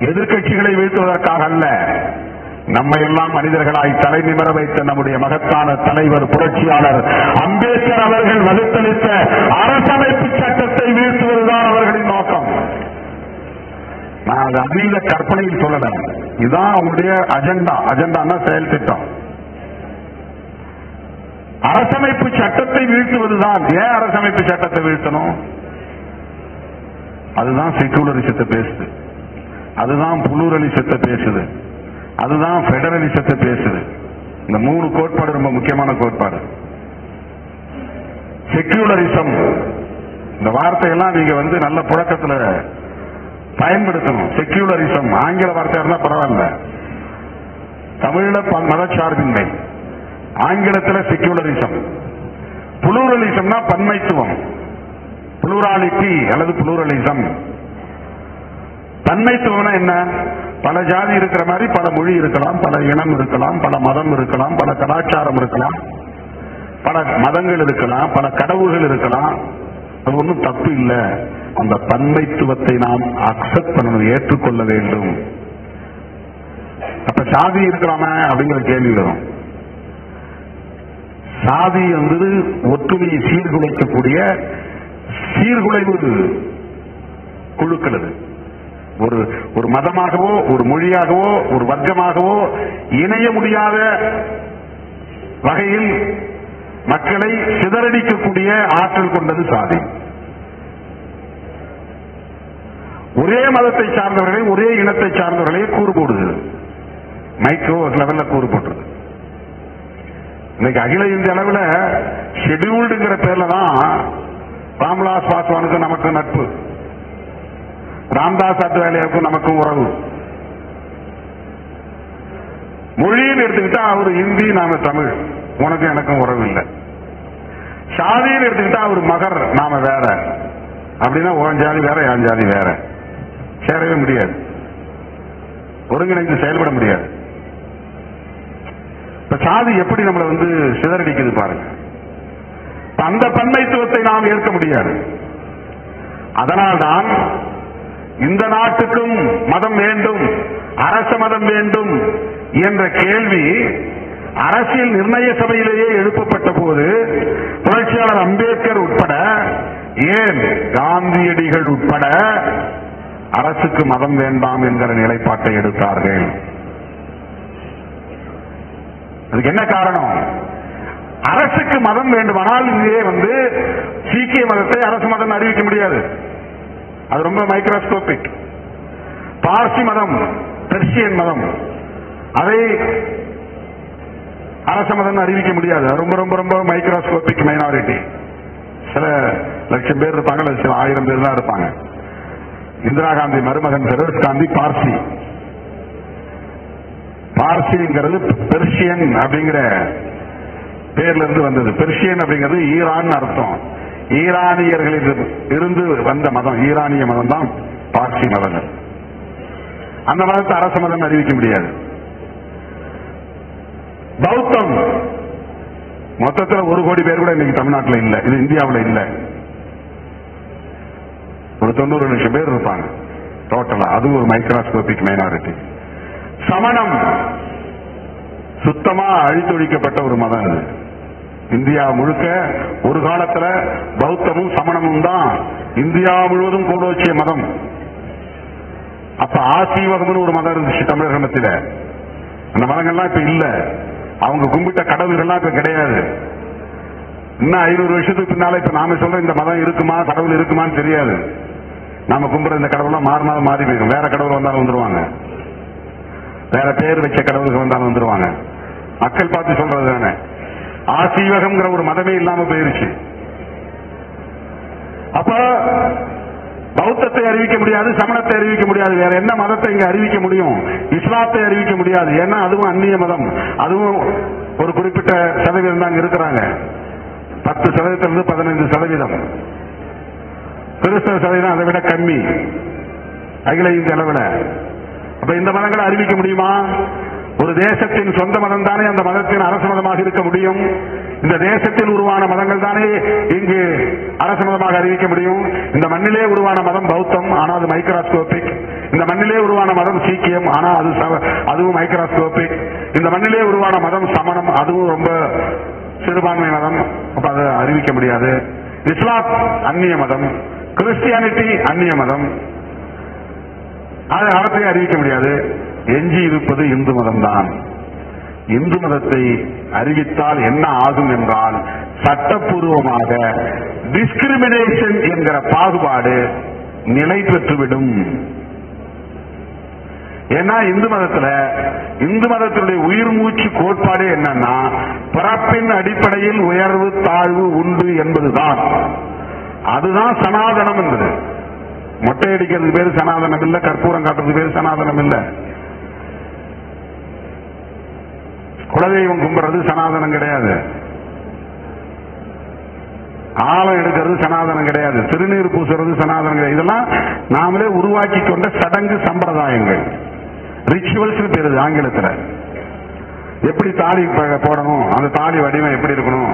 எதிர்கட்சிகளை வீழ்த்துவதற்காக அல்ல, நம்மை எல்லாம் மனிதர்களாய் தலை நிமிர வைத்த நம்முடைய மகத்தான தலைவர் புரட்சியாளர் அம்பேத்கர் அவர்கள் வகுத்தளித்த அரசமைப்பு சட்டத்தை வீழ்த்துவதுதான் அவர்களின் நோக்கம். நான் அது அதீத கற்பனையில் சொல்லல, இதுதான் அவங்களுடைய அஜெண்டா. அஜெண்டான்னா செயல் திட்டம். அரசமைப்பு சட்டத்தை வீழ்த்துவதுதான். ஏன் அரசமைப்பு சட்டத்தை வீழ்த்தணும்? அதுதான் செக்குலரிசத்தை பேசுது, அதுதான் புளூரலிசத்தை பேசுது, அதுதான் பெடரலிசத்தை பேசுது. இந்த 3 கோட்பாடு ரொம்ப முக்கியமான கோட்பாடு. செக்குலரிசம் இந்த வார்த்தையெல்லாம் நீங்க நல்ல புழக்கத்தில் பயன்படுத்தணும். செக்குலரிசம் ஆங்கில வார்த்தையா இருந்தா பரவாயில்ல, தமிழ்ல மதச்சார்பின்மை, ஆங்கிலத்தில் செக்குலரிசம். புளூரலிசம்னா பன்மைத்துவம், புளூராலிட்டி அல்லது புளூரலிசம். தன்மைத்துவம்னா என்ன? பல ஜாதி இருக்கிற மாதிரி பல மொழி இருக்கலாம், பல இனம் இருக்கலாம், பல மதம் இருக்கலாம், பல கலாச்சாரம் இருக்கலாம், பல மதங்கள் இருக்கலாம், பல கடவுள்கள் இருக்கலாம். அது ஒன்றும் தப்பு இல்லை. அந்த தன்மைத்துவத்தை நாம் அக்செப்ட் பண்ணணும், ஏற்றுக்கொள்ள வேண்டும். அப்ப சாதி இருக்கலாமா அப்படிங்கிற கேள்வி வரும். சாதி ஒற்றுமையை சீர்குலைக்கக்கூடிய சீர்குலைவு குழுக்கள். அது ஒரு மதமாகவோ ஒரு மொழியாகவோ ஒரு வர்க்கமாகவோ இணைய முடியாத வகையில் மக்களை சிதறடிக்கக்கூடிய ஆற்றல் கொண்டது சாதி. ஒரே மதத்தை சார்ந்தவர்களை, ஒரே இனத்தை சார்ந்தவர்களை கூறு போடுது, மைக்ரோ லெவல்ல கூறு போட்டுருது. இன்னைக்கு அகில இந்திய அளவில் ஷெட்யூல்டுங்கிற பேர்ல தான் ராம்விலாஸ் பாஸ்வானுக்கு நமக்கு நட்பு, ராம்தாஸ் அத்வாலேவுக்கும் நமக்கும் உறவு. மொழின்னு எடுத்துக்கிட்டா அவர் ஹிந்தி, நாம தமிழ், உனக்கும் எனக்கும் உறவு இல்லை. சாதின்னு எடுத்துக்கிட்டா அவர் மகர், நாம வேற. அப்படின்னா உன் ஜாதி வேற, என் ஜாதி வேற, சேரவே முடியாது, ஒருங்கிணைந்து செயல்பட முடியாது. இப்ப சாதி எப்படி நம்மளை சிதறடிக்குது பாருங்க. அந்த பன்மைத்துவத்தை நாம் ஏற்க முடியாது. அதனால்தான் இந்த நாட்டுக்கும் மதம் வேண்டும், அரச மதம் வேண்டும் என்ற கேள்வி அரசியல் நிர்ணய சபையிலேயே எழுப்பப்பட்ட போது புரட்சியாளர் அம்பேத்கர் உட்பட, ஏன் காந்தியடிகள் உட்பட அரசுக்கு மதம் வேண்டாம் என்கிற நிலைப்பாட்டை எடுத்தார்கள். அதுக்கு என்ன காரணம்? அரசுக்கு மதம் வேண்டுமானால் இங்கே சீக்கிய மதத்தை அரசு மதம் அறிவிக்க முடியாது, அது ரொம்ப மைக்ரோஸ்கோபிக். பார்சி மதம், பெர்சியன் மதம், அதை அரச மதம் அறிவிக்க முடியாது, ரொம்ப ரொம்ப ரொம்ப மைக்ரோஸ்கோபிக் மைனாரிட்டி. சில லட்சம் பேர் இருப்பாங்க, சில 1000 பேர் தான் இருப்பாங்க. இந்திரா காந்தி மருமகன் பெரோஸ் காந்தி பார்சி. பார்சிங்கிறது பெர்சியன் அப்படிங்கிற பேர்ல இருந்து வந்தது. பெர்சியன் அப்படிங்கிறது ஈரான் அர்த்தம். ஈரானியர்களில் இருந்து வந்த மதம், ஈரானிய மதம் தான் பார்சி மதம். அந்த மதத்தை அரச மதம் அறிவிக்க முடியாது. பௌத்தம் மொத்தத்தில் 1 கோடி பேர் கூட இன்னைக்கு தமிழ்நாட்டில் இல்லை, இது இந்தியாவில் இல்லை. ஒரு 90 லட்சம் பேர் இருப்பாங்க டோட்டலா. அது ஒரு மைக்ரோஸ்கோபிக் மைனாரிட்டி. சமணம் சுத்தமா அழித்தொழிக்கப்பட்ட ஒரு மதம் அது. இந்தியா முழுக்க ஒரு காலத்துல பௌத்தமும் சமணமும் தான் இந்தியா முழுவதும் கொண்டு வச்சிய மதம். அப்ப ஆசீவகம்னு ஒரு மதம் இருந்துச்சு தமிழக மத்தியில. அந்த மதங்கள்லாம் இப்ப இல்ல. அவங்க கும்பிட்ட கடவுள்கள்லாம் இப்ப கிடையாது. இன்னும் 500 வருஷத்துக்கு பின்னால இப்ப நாம சொல்ற இந்த மதம் இருக்குமா, கடவுள் இருக்குமான்னு தெரியாது. நாம கும்பிடுற இந்த கடவுள்லாம் மாறினாலும் மாறி போயிடும். வேற கடவுள் வந்தாலும் வந்துருவாங்க, வேற பேர் வச்ச கடவுளுக்கு வந்தாலும் வந்துருவாங்க. மக்கள் பார்த்து சொல்றது தானே. ஆசீவகம்ங்கிற ஒரு மதமே இல்லாம போயிருச்சு. அப்ப பௌத்தத்தை அறிவிக்க முடியாது, சமணத்தை அறிவிக்க முடியாது. வேற என்ன மதத்தை இங்க அறிவிக்க முடியும்? இஸ்லாத்தை அறிவிக்க முடியாது. ஏன்னா அதுவும் அந்நிய மதம். அதுவும் ஒரு குறிப்பிட்ட சதவீதம் தான் இருக்கிறாங்க. 10% 15%. கிறிஸ்தவ சதவீதம் அதை விட கம்மி அகில இந்திய அளவில். அப்ப இந்த மதங்களை அறிவிக்க முடியுமா? ஒரு தேசத்தின் சொந்த மதம் தானே அந்த மதத்தின் அரசு மதமாக இருக்க முடியும். இந்த தேசத்தில் உருவான மதங்கள் தானே இங்கு அரசு மதமாக அறிவிக்க முடியும். இந்த மண்ணிலே உருவான மதம் பௌத்தம், ஆனால் அது மைக்ரோஸ்கோபிக். இந்த மண்ணிலே உருவான மதம் சீக்கியம், ஆனால் அதுவும் மைக்ரோஸ்கோபிக். இந்த மண்ணிலே உருவான மதம் சமணம், அதுவும் ரொம்ப சிறுபான்மை மதம். அப்ப அதை அறிவிக்க முடியாது. இஸ்லாம் அந்நிய மதம், கிறிஸ்டியானிட்டி அந்நிய மதம், அது அவற்றை அறிவிக்க முடியாது. எஞ்சி இருப்பது இந்து மதம் தான். இந்து மதத்தை அறிவித்தால் என்ன ஆகும் என்றால், சட்டப்பூர்வமாக டிஸ்கிரிமினேஷன் என்கிற பாகுபாடு நிலை பெற்றுவிடும். ஏன்னா இந்து மதத்தினுடைய உயிர் மூச்சு கோட்பாடு என்னன்னா, பிறப்பின் அடிப்படையில் உயர்வு தாழ்வு உண்டு என்பதுதான். அதுதான் சனாதனம் என்பது. மொட்டை அடிக்கிறது பேரு சனாதனம் இல்ல, கற்பூரம் காட்டுறது பேரு சனாதனம் இல்ல, குலதெய்வம் கும்புறது சனாதனம் கிடையாது, ஆழம் எடுக்கிறது சனாதனம் கிடையாது, திருநீர் பூசுறது சனாதனம் கிடையாது. இதெல்லாம் நாமளே உருவாக்கி கொண்ட சடங்கு சம்பிரதாயங்கள், ரிச்சுவல்ஸ் பேருது ஆங்கிலத்தில். எப்படி தாலி போடணும், அந்த தாலி வடிவம் எப்படி இருக்கணும்,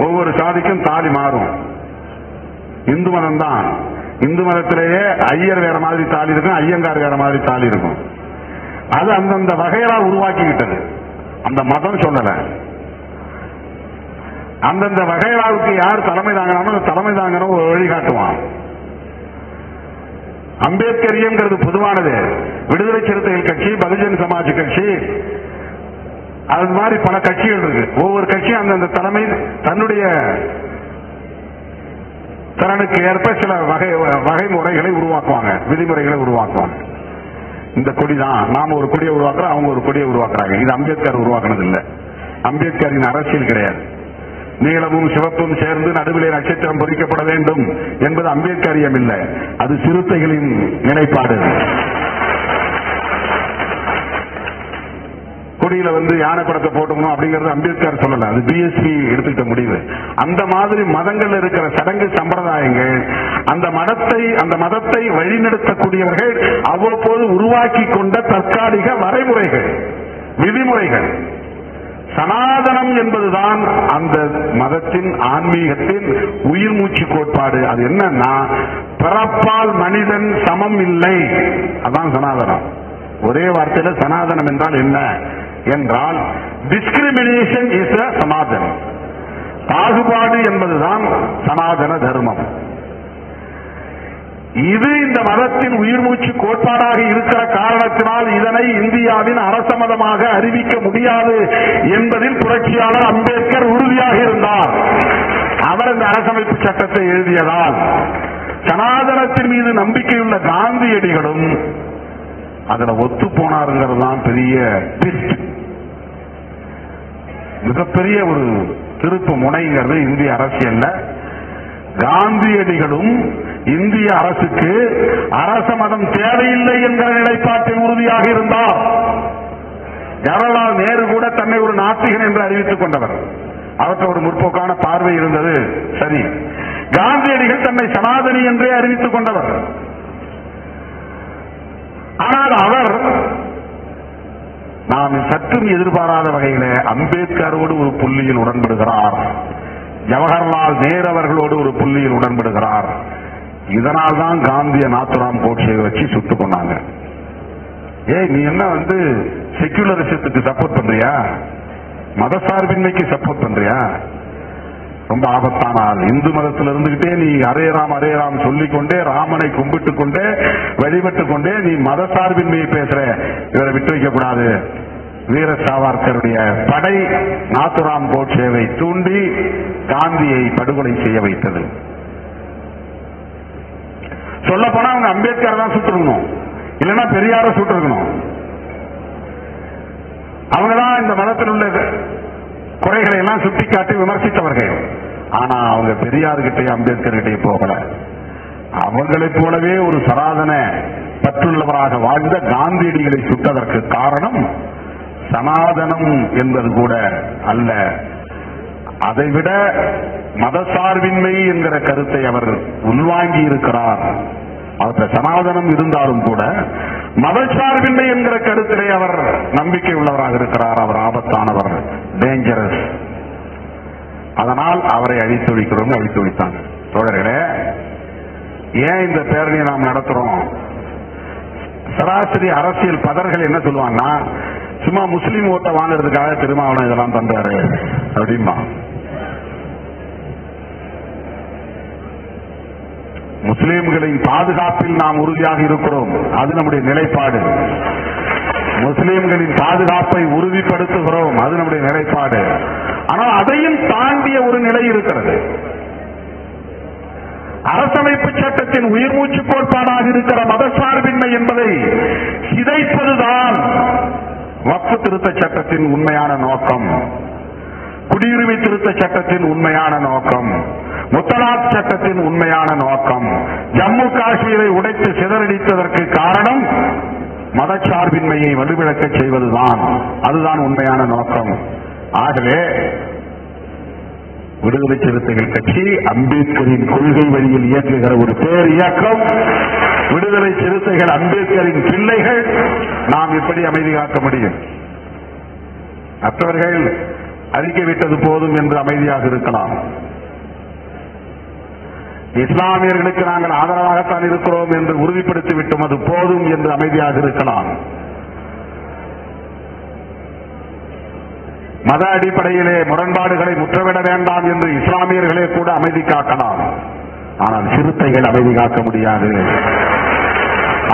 ஒவ்வொரு சாதிக்கும் தாலி மாறும். இந்து மதம் தான். இந்து மதத்திலேயே ஐயர் வேற மாதிரி தாலி இருக்கும், ஐயங்கார் வேற மாதிரி தாலி இருக்கும். அது அந்தந்த வகையா உருவாக்கிக்கிட்டது. அந்த மதம் சொல்லல. அந்தந்த வகையாவுக்கு யார் தலைமை தாங்கணும், தலைமை தாங்கணும் ஒரு வழிகாட்டுவான். அம்பேத்கரியங்கிறது பொதுவானது. விடுதலை சிறுத்தைகள் கட்சி, பகுஜன் சமாஜ் கட்சி, அது மாதிரி பல கட்சிகள் இருக்கு. ஒவ்வொரு கட்சியும் அந்தந்த தலைமை தன்னுடைய திறனுக்கு ஏற்ப சில வகை முறைகளை உருவாக்குவாங்க, விதிமுறைகளை உருவாக்குவாங்க. இந்த கொடிதான், நாம ஒரு கொடியை உருவாக்குறோம், அவங்க ஒரு கொடியை உருவாக்குறாங்க. இது அம்பேத்கர் உருவாக்குனது இல்ல. அம்பேத்கரின் அரசியல் கிடையாது. நீளமும் சிவப்பும் சேர்ந்து நடுவிலே நட்சத்திரம் பொறிக்கப்பட வேண்டும் என்பது அம்பேத்கரியம் இல்லை, அது சிறுத்தைகளின் நிலைப்பாடு. கொடியில யானை படத்தை போட்டணும் அப்படிங்கறது அம்பேத்கர் சொல்லல, அது பிஎஸ்பி எடுத்துக்கிட்ட முடிவு. அந்த மாதிரி மதங்கள் இருக்கிற சடங்கு சம்பிரதாயங்கள், அந்த மதத்தை வழிநடத்தக்கூடியவர்கள் அவ்வப்போது உருவாக்கி கொண்ட தற்காலிக வரைமுறைகள், விதிமுறைகள். சனாதனம் என்பதுதான் அந்த மதத்தின் ஆன்மீகத்தின் உயிர் மூச்சு கோட்பாடு. அது என்னன்னா, பிறப்பால் மனிதன் சமம் இல்லை, அதான் சனாதனம். ஒரே வார்த்தையில சனாதனம் என்றால் என்ன என்றால், டிஸ்கிரிமினேஷன் இஸ் அ சனாதனம். பாகுபாடு என்பதுதான் சனாதன தர்மம். இது இந்த மதத்தின் உயிர் மூச்சு கோட்பாடாக இருக்கிற காரணத்தினால் இதனை இந்தியாவின் அரச மதமாக அறிவிக்க முடியாது என்பதில் புரட்சியாளர் அம்பேத்கர் உறுதியாக இருந்தார். அவர் இந்த அரசமைப்பு சட்டத்தை எழுதியதால் சனாதனத்தின் மீது நம்பிக்கையுள்ள காந்தியடிகளும் அதுல ஒத்து போனாருங்கிறது தான் பெரிய மிகப்பெரிய ஒரு திருப்பு முனைங்கிறது இந்திய அரசியல்ல. காந்தியடிகளும் இந்திய அரசுக்கு அரச மதம் தேவையில்லை என்கிற நிலைப்பாட்டில் உறுதியாக இருந்தார். ஜவஹர்லால் நேரு கூட தன்னை ஒரு நாத்திகன் என்று அறிவித்துக் கொண்டவர். அவற்றை ஒரு முற்போக்கான பார்வை இருந்தது, சரி. காந்தியடிகள் தன்னை சனாதனி என்றே அறிவித்துக் கொண்டவர். ஆனால் அவர் நாம் சற்றும் எதிர்பாராத வகையில அம்பேத்கரோடு ஒரு புள்ளியில் உடன்படுகிறார், ஜவஹர்லால் நேரு அவர்களோடு ஒரு புள்ளியில் உடன்படுகிறார். இதனால்தான் காந்திய நாத்துராம் கோட்சே வச்சு சுட்டு கொண்டாங்க. நீ என்ன செக்யூலரிசத்துக்கு சப்போர்ட் பண்றியா, மதசார்பின்மைக்கு சப்போர்ட் பண்றியா? ரொம்ப ஆபத்தான ஆள். இந்து மதத்தில் இருந்துகிட்டே நீ ஹரே ராம் சொல்லிக்கொண்டே ராமனை கும்பிட்டுக் கொண்டே வழிபட்டுக் கொண்டே நீ மதசார்பின்மையை பேசுற. இவரை விட்டு வைக்க கூடாது. வீர சாவர்கருடைய படை நாத்துராம் கோட்சேவை தூண்டி காந்தியை படுகொலை செய்ய வைத்தது. சொல்ல போனா அவங்க அம்பேத்கர் தான் சுட்டிருக்கணும், இல்லைன்னா பெரியார சுட்டிருக்கணும். அவங்கதான் இந்த மதத்தில் உள்ள குறைகளை எல்லாம் சுட்டிக்காட்டி விமர்சித்தவர்கள். ஆனா அவங்க பெரியார்கிட்டே அம்பேத்கர் கிட்டே போகல. அவங்களைப் போலவே ஒரு சனாதன பற்றுள்ளவராக வாழ்ந்த காந்தியடிகளை சுட்டதற்கு காரணம் சனாதனம் என்பது கூட அல்ல, அதைவிட மதசார்பின்மை என்கிற கருத்தை அவர் உள்வாங்கி இருக்கிறார். அவர் சனாதனம் இருந்தாலும் கூட மதசார்பின்மை என்கிற கருத்திலே அவர் நம்பிக்கை உள்ளவராக இருக்கிறார். அவர் ஆபத்தானவர், டேஞ்சரஸ். அதனால் அவரை அழித்தொழிக்கிறோம், அழித்தொழித்தாங்க. தோழர்களே, ஏன் இந்த பேரணியை நாம் நடத்துறோம்? சராசரி அரசியல் பதர்கள் என்ன சொல்லுவாங்கன்னா, சும்மா முஸ்லீம் ஓட்டை வாங்குறதுக்காக திருமாவளவன் இதெல்லாம் பண்றாரு அப்படிமா. முஸ்லீம்களின் பாதுகாப்பில் நாம் உறுதியாக இருக்கிறோம், அது நம்முடைய நிலைப்பாடு. முஸ்லீம்களின் பாதுகாப்பை உறுதிப்படுத்துகிறோம், அது நம்முடைய நிலைப்பாடு. ஆனால் அதையும் தாண்டிய ஒரு நிலை இருக்கிறது. அரசமைப்பு சட்டத்தின் உயிர் மூச்சு கோட்பாடாக இருக்கிற மதசார்பின்மை என்பதை சிதைப்பதுதான் வக்ஃப் திருத்த சட்டத்தின் உண்மையான நோக்கம், குடியுரிமை திருத்த சட்டத்தின் உண்மையான நோக்கம், முத்தலாக் சட்டத்தின் உண்மையான நோக்கம். ஜம்மு காஷ்மீரை உடைத்து சிதறடித்ததற்கு காரணம் மதச்சார்பின்மையை வலுவிழக்க செய்வதுதான். அதுதான் உண்மையான நோக்கம். ஆகவே விடுதலை சிறுத்தைகள் கட்சி அம்பேத்கரின் கொள்கை வழியில் இயக்குகிற ஒரு பேர் இயக்கம். விடுதலை சிறுத்தைகள் அம்பேத்கரின் பிள்ளைகள். நாம் எப்படி அமைதி காக்க முடியும்? மற்றவர்கள் அறிக்கை விட்டது போதும் என்று அமைதியாக இருக்கலாம். இஸ்லாமியர்களுக்கு நாங்கள் ஆதரவாகத்தான் இருக்கிறோம் என்று உறுதிப்படுத்தி விட்டோம், அது போதும் என்று அமைதியாக இருக்கலாம். மத அடிப்படையிலே முரண்பாடுகளை முற்றவிட வேண்டாம் என்று இஸ்லாமியர்களே கூட அமைதி காக்கலாம். ஆனால் சிறுத்தைகள் அமைதி காக்க முடியாது.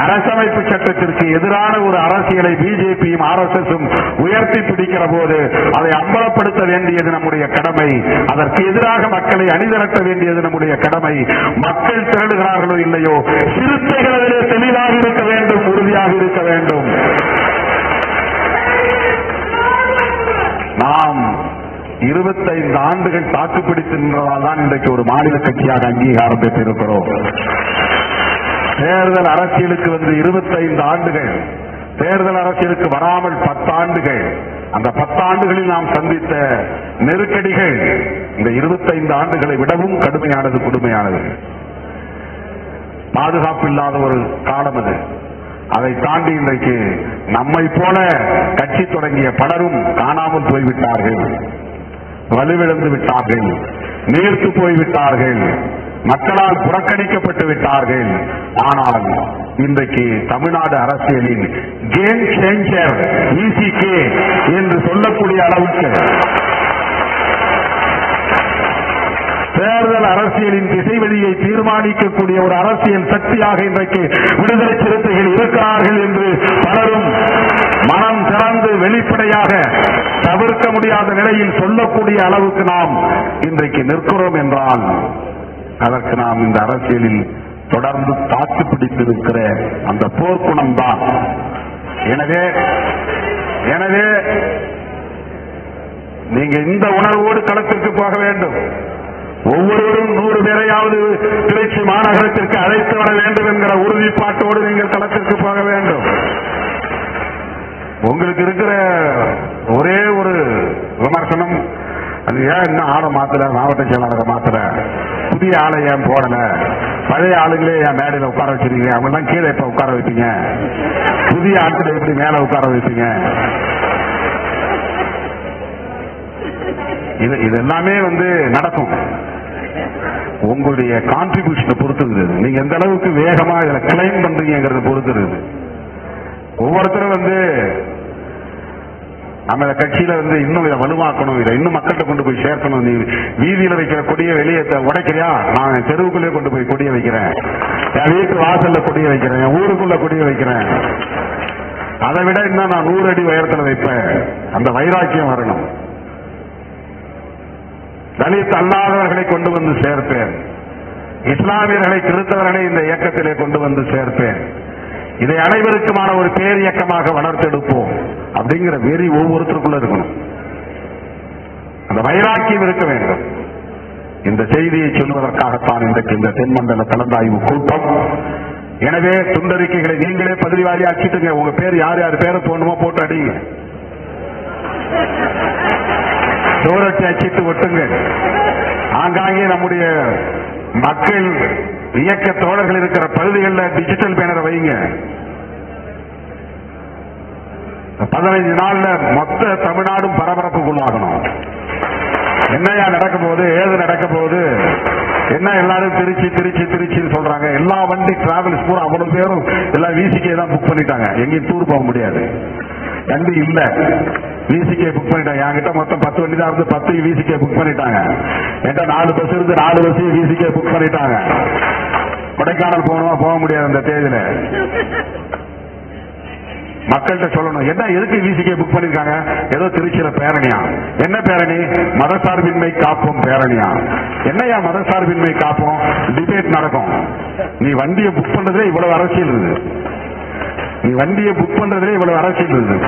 அரசமைப்பு சட்டத்திற்கு எதிரான ஒரு அரசியலை பிஜேபியும் RSSம் உயர்த்தி பிடிக்கிற போது அதை அம்பலப்படுத்த வேண்டியது நம்முடைய கடமை. அதற்கு எதிராக மக்களை அணிதிரட்ட வேண்டியது நம்முடைய கடமை. மக்கள் திரளுகிறார்களோ இல்லையோ, சிறுத்தைகளிலே தெளிவாக இருக்க வேண்டும், உறுதியாக இருக்க வேண்டும். நாம் 25 ஆண்டுகள் தாக்குப்பிடித்து நின்றதால் தான் இன்றைக்கு ஒரு மாநில கட்சியாக அங்கீகாரம் பெற்றிருக்கிறோம். தேர்தல் அரசியலுக்கு 25 ஆண்டுகள், தேர்தல் அரசியலுக்கு வராமல் 10 ஆண்டுகள். அந்த 10 ஆண்டுகளில் நாம் சந்தித்த நெருக்கடிகள் இந்த 25 ஆண்டுகளை விடவும் கடுமையானது, கொடுமையானது. பாதுகாப்பு இல்லாத ஒரு காலம் அது. அதை தாண்டி இன்றைக்கு நம்மை போல கட்சி தொடங்கிய பலரும் காணாமல் போய்விட்டார்கள், வலுவிழந்து விட்டார்கள், நீர்த்து போய்விட்டார்கள், மக்களால் புறக்கணிக்கப்பட்டு விட்டார்கள். ஆனால் இன்றைக்கு தமிழ்நாடு அரசியலில் கேம் சேஞ்சர் ECK என்று சொல்லக்கூடிய அளவுக்கு தேர்தல் அரசியலின் திசைவழியை தீர்மானிக்கக்கூடிய ஒரு அரசியல் சக்தியாக இன்றைக்கு விடுதலை சிறுத்தைகள் இருக்கிறார்கள் என்று பலரும் மனம் திறந்து வெளிப்படையாக தவிர்க்க முடியாத நிலையில் சொல்லக்கூடிய அளவுக்கு நாம் இன்றைக்கு நிற்கிறோம் என்றால் அதற்கு நாம் இந்த அரசியலில் தொடர்ந்து தாக்கு பிடித்திருக்கிற அந்த போர்க்குணம் தான். எனவே நீங்க இந்த உணர்வோடு களத்திற்கு போக வேண்டும். ஒவ்வொருவரும் 100 பேரையாவது திருச்சி மாநகரத்திற்கு அழைத்து வர வேண்டும் என்கிற உறுதிப்பாட்டோடு நீங்கள் களத்திற்கு போக வேண்டும். உங்களுக்கு இருக்கிற ஒரே ஒரு விமர்சனம், அது ஏன் இன்னும் ஆளை மாத்தல, மாவட்ட செயலாளரை மாத்தல, புதிய ஆளை ஏன் போடல, பழைய ஆளுங்களே ஏன் மேடையில் உட்கார வச்சிருக்கீங்க, அவங்க எல்லாம் கீழே இப்ப உட்கார வைப்பீங்க, புதிய ஆட்களை எப்படி மேல உட்கார வைப்பீங்க? இது எல்லாமே நடக்கும். உங்களுடைய கான்ட்ரிபியூஷனை பொறுத்து, நீங்க எந்த அளவுக்கு வேகமா இதுல கிளைம் பண்றீங்கிறத பொறுத்து. ஒவ்வொருத்தரும் நம்ம கட்சியில இன்னும் இதை வலுவாக்கணும், இதை இன்னும் மக்கள்கிட்ட கொண்டு போய் சேர்க்கணும். நீ வீதியில வைக்கிற கொடியை வெளியே உடைக்கிறியா, நான் தெருவுக்குள்ளே கொண்டு போய் கொடியை வைக்கிறேன், என் வீட்டு வாசல்ல கொடியை வைக்கிறேன், என் ஊருக்குள்ள கொடியை வைக்கிறேன், அதை விட இன்னும் நான் 100 அடி உயரத்தில் வைப்பேன். அந்த வைராக்கியம் வரணும். தலித் அல்லாதவர்களை கொண்டு வந்து சேர்ப்பேன், இஸ்லாமியர்களை கிறிஸ்தவர்களை இந்த இயக்கத்திலே கொண்டு வந்து சேர்ப்பேன், இதை அனைவருக்குமான ஒரு பேர் இயக்கமாக வளர்த்தெடுப்போம் அப்படிங்கிற வெறி ஒவ்வொருத்தருக்குள்ள இருக்கணும். அந்த வைராக்கியம் இருக்க வேண்டும். இந்த செய்தியை சொல்வதற்காகத்தான் இன்றைக்கு இந்த தென்மண்டல கலந்தாய்வு கூட்டம். எனவே துண்டறிக்கைகளை நீங்களே பதிவாளி அச்சிட்டுங்க. உங்க பேர் யார் யார் பேரை போடணுமோ போட்டு அடிங்க, சோரட்டி அச்சிட்டு ஒட்டுங்க. ஆங்காங்கே நம்முடைய மக்கள் இயக்க தோழர்கள் இருக்கிற பகுதிகளில் டிஜிட்டல் பேனரை வைங்க. 15 நாள்ல மொத்த தமிழ்நாடும் பரபரப்புக்குள்ளாகணும். என்னையா நடக்க போகுது, ஏது நடக்க போகுது, என்ன எல்லாரும் திருச்சி திருச்சி திருச்சின்னு சொல்றாங்க. எல்லா வண்டி டிராவல்ஸ் பூரா அவ்வளவு பேரும் எல்லாம் விசிகே தான் புக் பண்ணிட்டாங்க. எங்கேயும் டூர் போக முடியாது, வண்டி இல்ல, விசிகே புக் பண்ணிட்டாங்க. என்கிட்ட மொத்தம் 10 வண்டி தான் இருந்து 10 விசிகே புக் பண்ணிட்டாங்க. என்கிட்ட 4 பஸ் இருந்து 4 பஸ் விசிகே புக் பண்ணிட்டாங்க. கொடைக்கானல் போகணுமா, போக முடியாது அந்த தேதியில. மக்கள்கிட்ட சொல்லணும், என்ன எதுக்கு விசிகே புக் பண்ணிருக்காங்க, ஏதோ திருச்சியில பேரணியா, என்ன பேரணி, மதசார்பின்மை காப்போம் பேரணியா. என்னையா மதசார்பின்மை காப்போம், டிபேட் நடக்கும். நீ வண்டியை புக் பண்றதே இவ்வளவு அரசியல் இருக்கு, நீ வண்டியை புக் பண்றதுலே இவ்வளவு அரசியல் இருக்கு.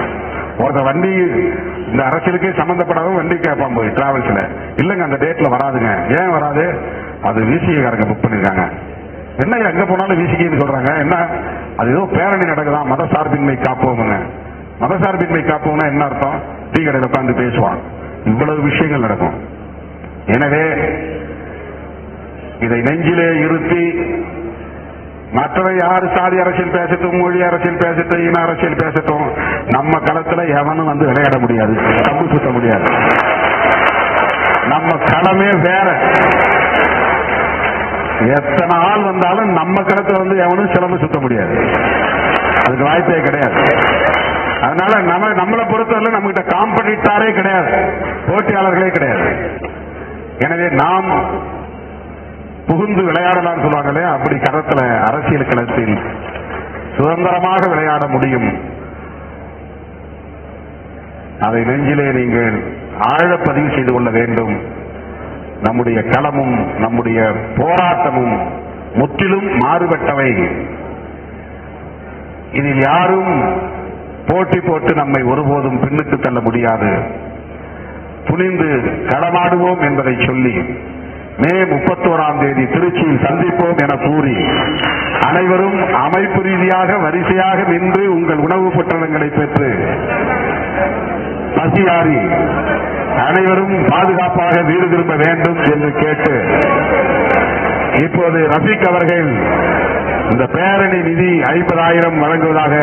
ஒருத்த வண்டி இந்த அரசியலுக்கே சம்பந்தப்படாத வண்டி கேட்பான் போய் டிராவல்ஸ்ல, இல்லங்க அந்த டேட்ல வராதுங்க. ஏன் வராது, அது விசிகாரங்க புக் பண்ணிருக்காங்க. என்ன எங்க போனாலும் விசிகேன்னு சொல்றாங்க. என்ன அது ஏதோ பேரணி நடக்குதான், மதசார்பின்மை காப்போம்னு. மதசார்பின்மை காப்போம்னா என்ன அர்த்தம், டீ கடையில் உட்கார்ந்து பேசுவான். இவ்வளவு விஷயங்கள் நடக்கும். எனவே இதை நெஞ்சிலே இருத்தி மற்றவை யாரு சாதி அரசியல் பேசட்டும், மொழி அரசியல் பேசட்டும், இன அரசியல் பேசட்டும், நம்ம களத்துல எவனும் விளையாட முடியாது, கம்பு சுத்த முடியாது. நம்ம களமே வேற. எத்தனை ஆள் வந்தாலும் நம்ம களத்துல எவனும் சிலம்பு சுத்த முடியாது, அதுக்கு வாய்ப்பே கிடையாது. அதனால நம்மளை பொறுத்தவரை நம்ம கிட்ட காம்படிட்டாரே கிடையாது, போட்டியாளர்களே கிடையாது. எனவே நாம் புகுந்து விளையாடலாம் சொல்லுவாங்களே, அப்படி களத்துல அரசியல் களத்தில் சுதந்திரமாக விளையாட முடியும். அதை நெஞ்சிலே நீங்கள் ஆழ பதிவு செய்து கொள்ள வேண்டும். நம்முடைய களமும் நம்முடைய போராட்டமும் முற்றிலும் மாறுபட்டவை. இதில் யாரும் போட்டி போட்டு நம்மை ஒருபோதும் பின்னுக்கு தள்ள முடியாது. துணிந்து களமாடுவோம் என்பதை சொல்லி மே 31ஆம் தேதி திருச்சியில் சந்திப்போம் என கூறி அனைவரும் அமைப்பு ரீதியாக வரிசையாக நின்று உங்கள் உணவு பொட்டலங்களை பெற்று பசியாறி அனைவரும் பாதுகாப்பாக வீடு திரும்ப வேண்டும் என்று கேட்டு இப்போது ரஃபீக் அவர்கள் இந்த பேரணி நிதி 50,000 வழங்குவதாக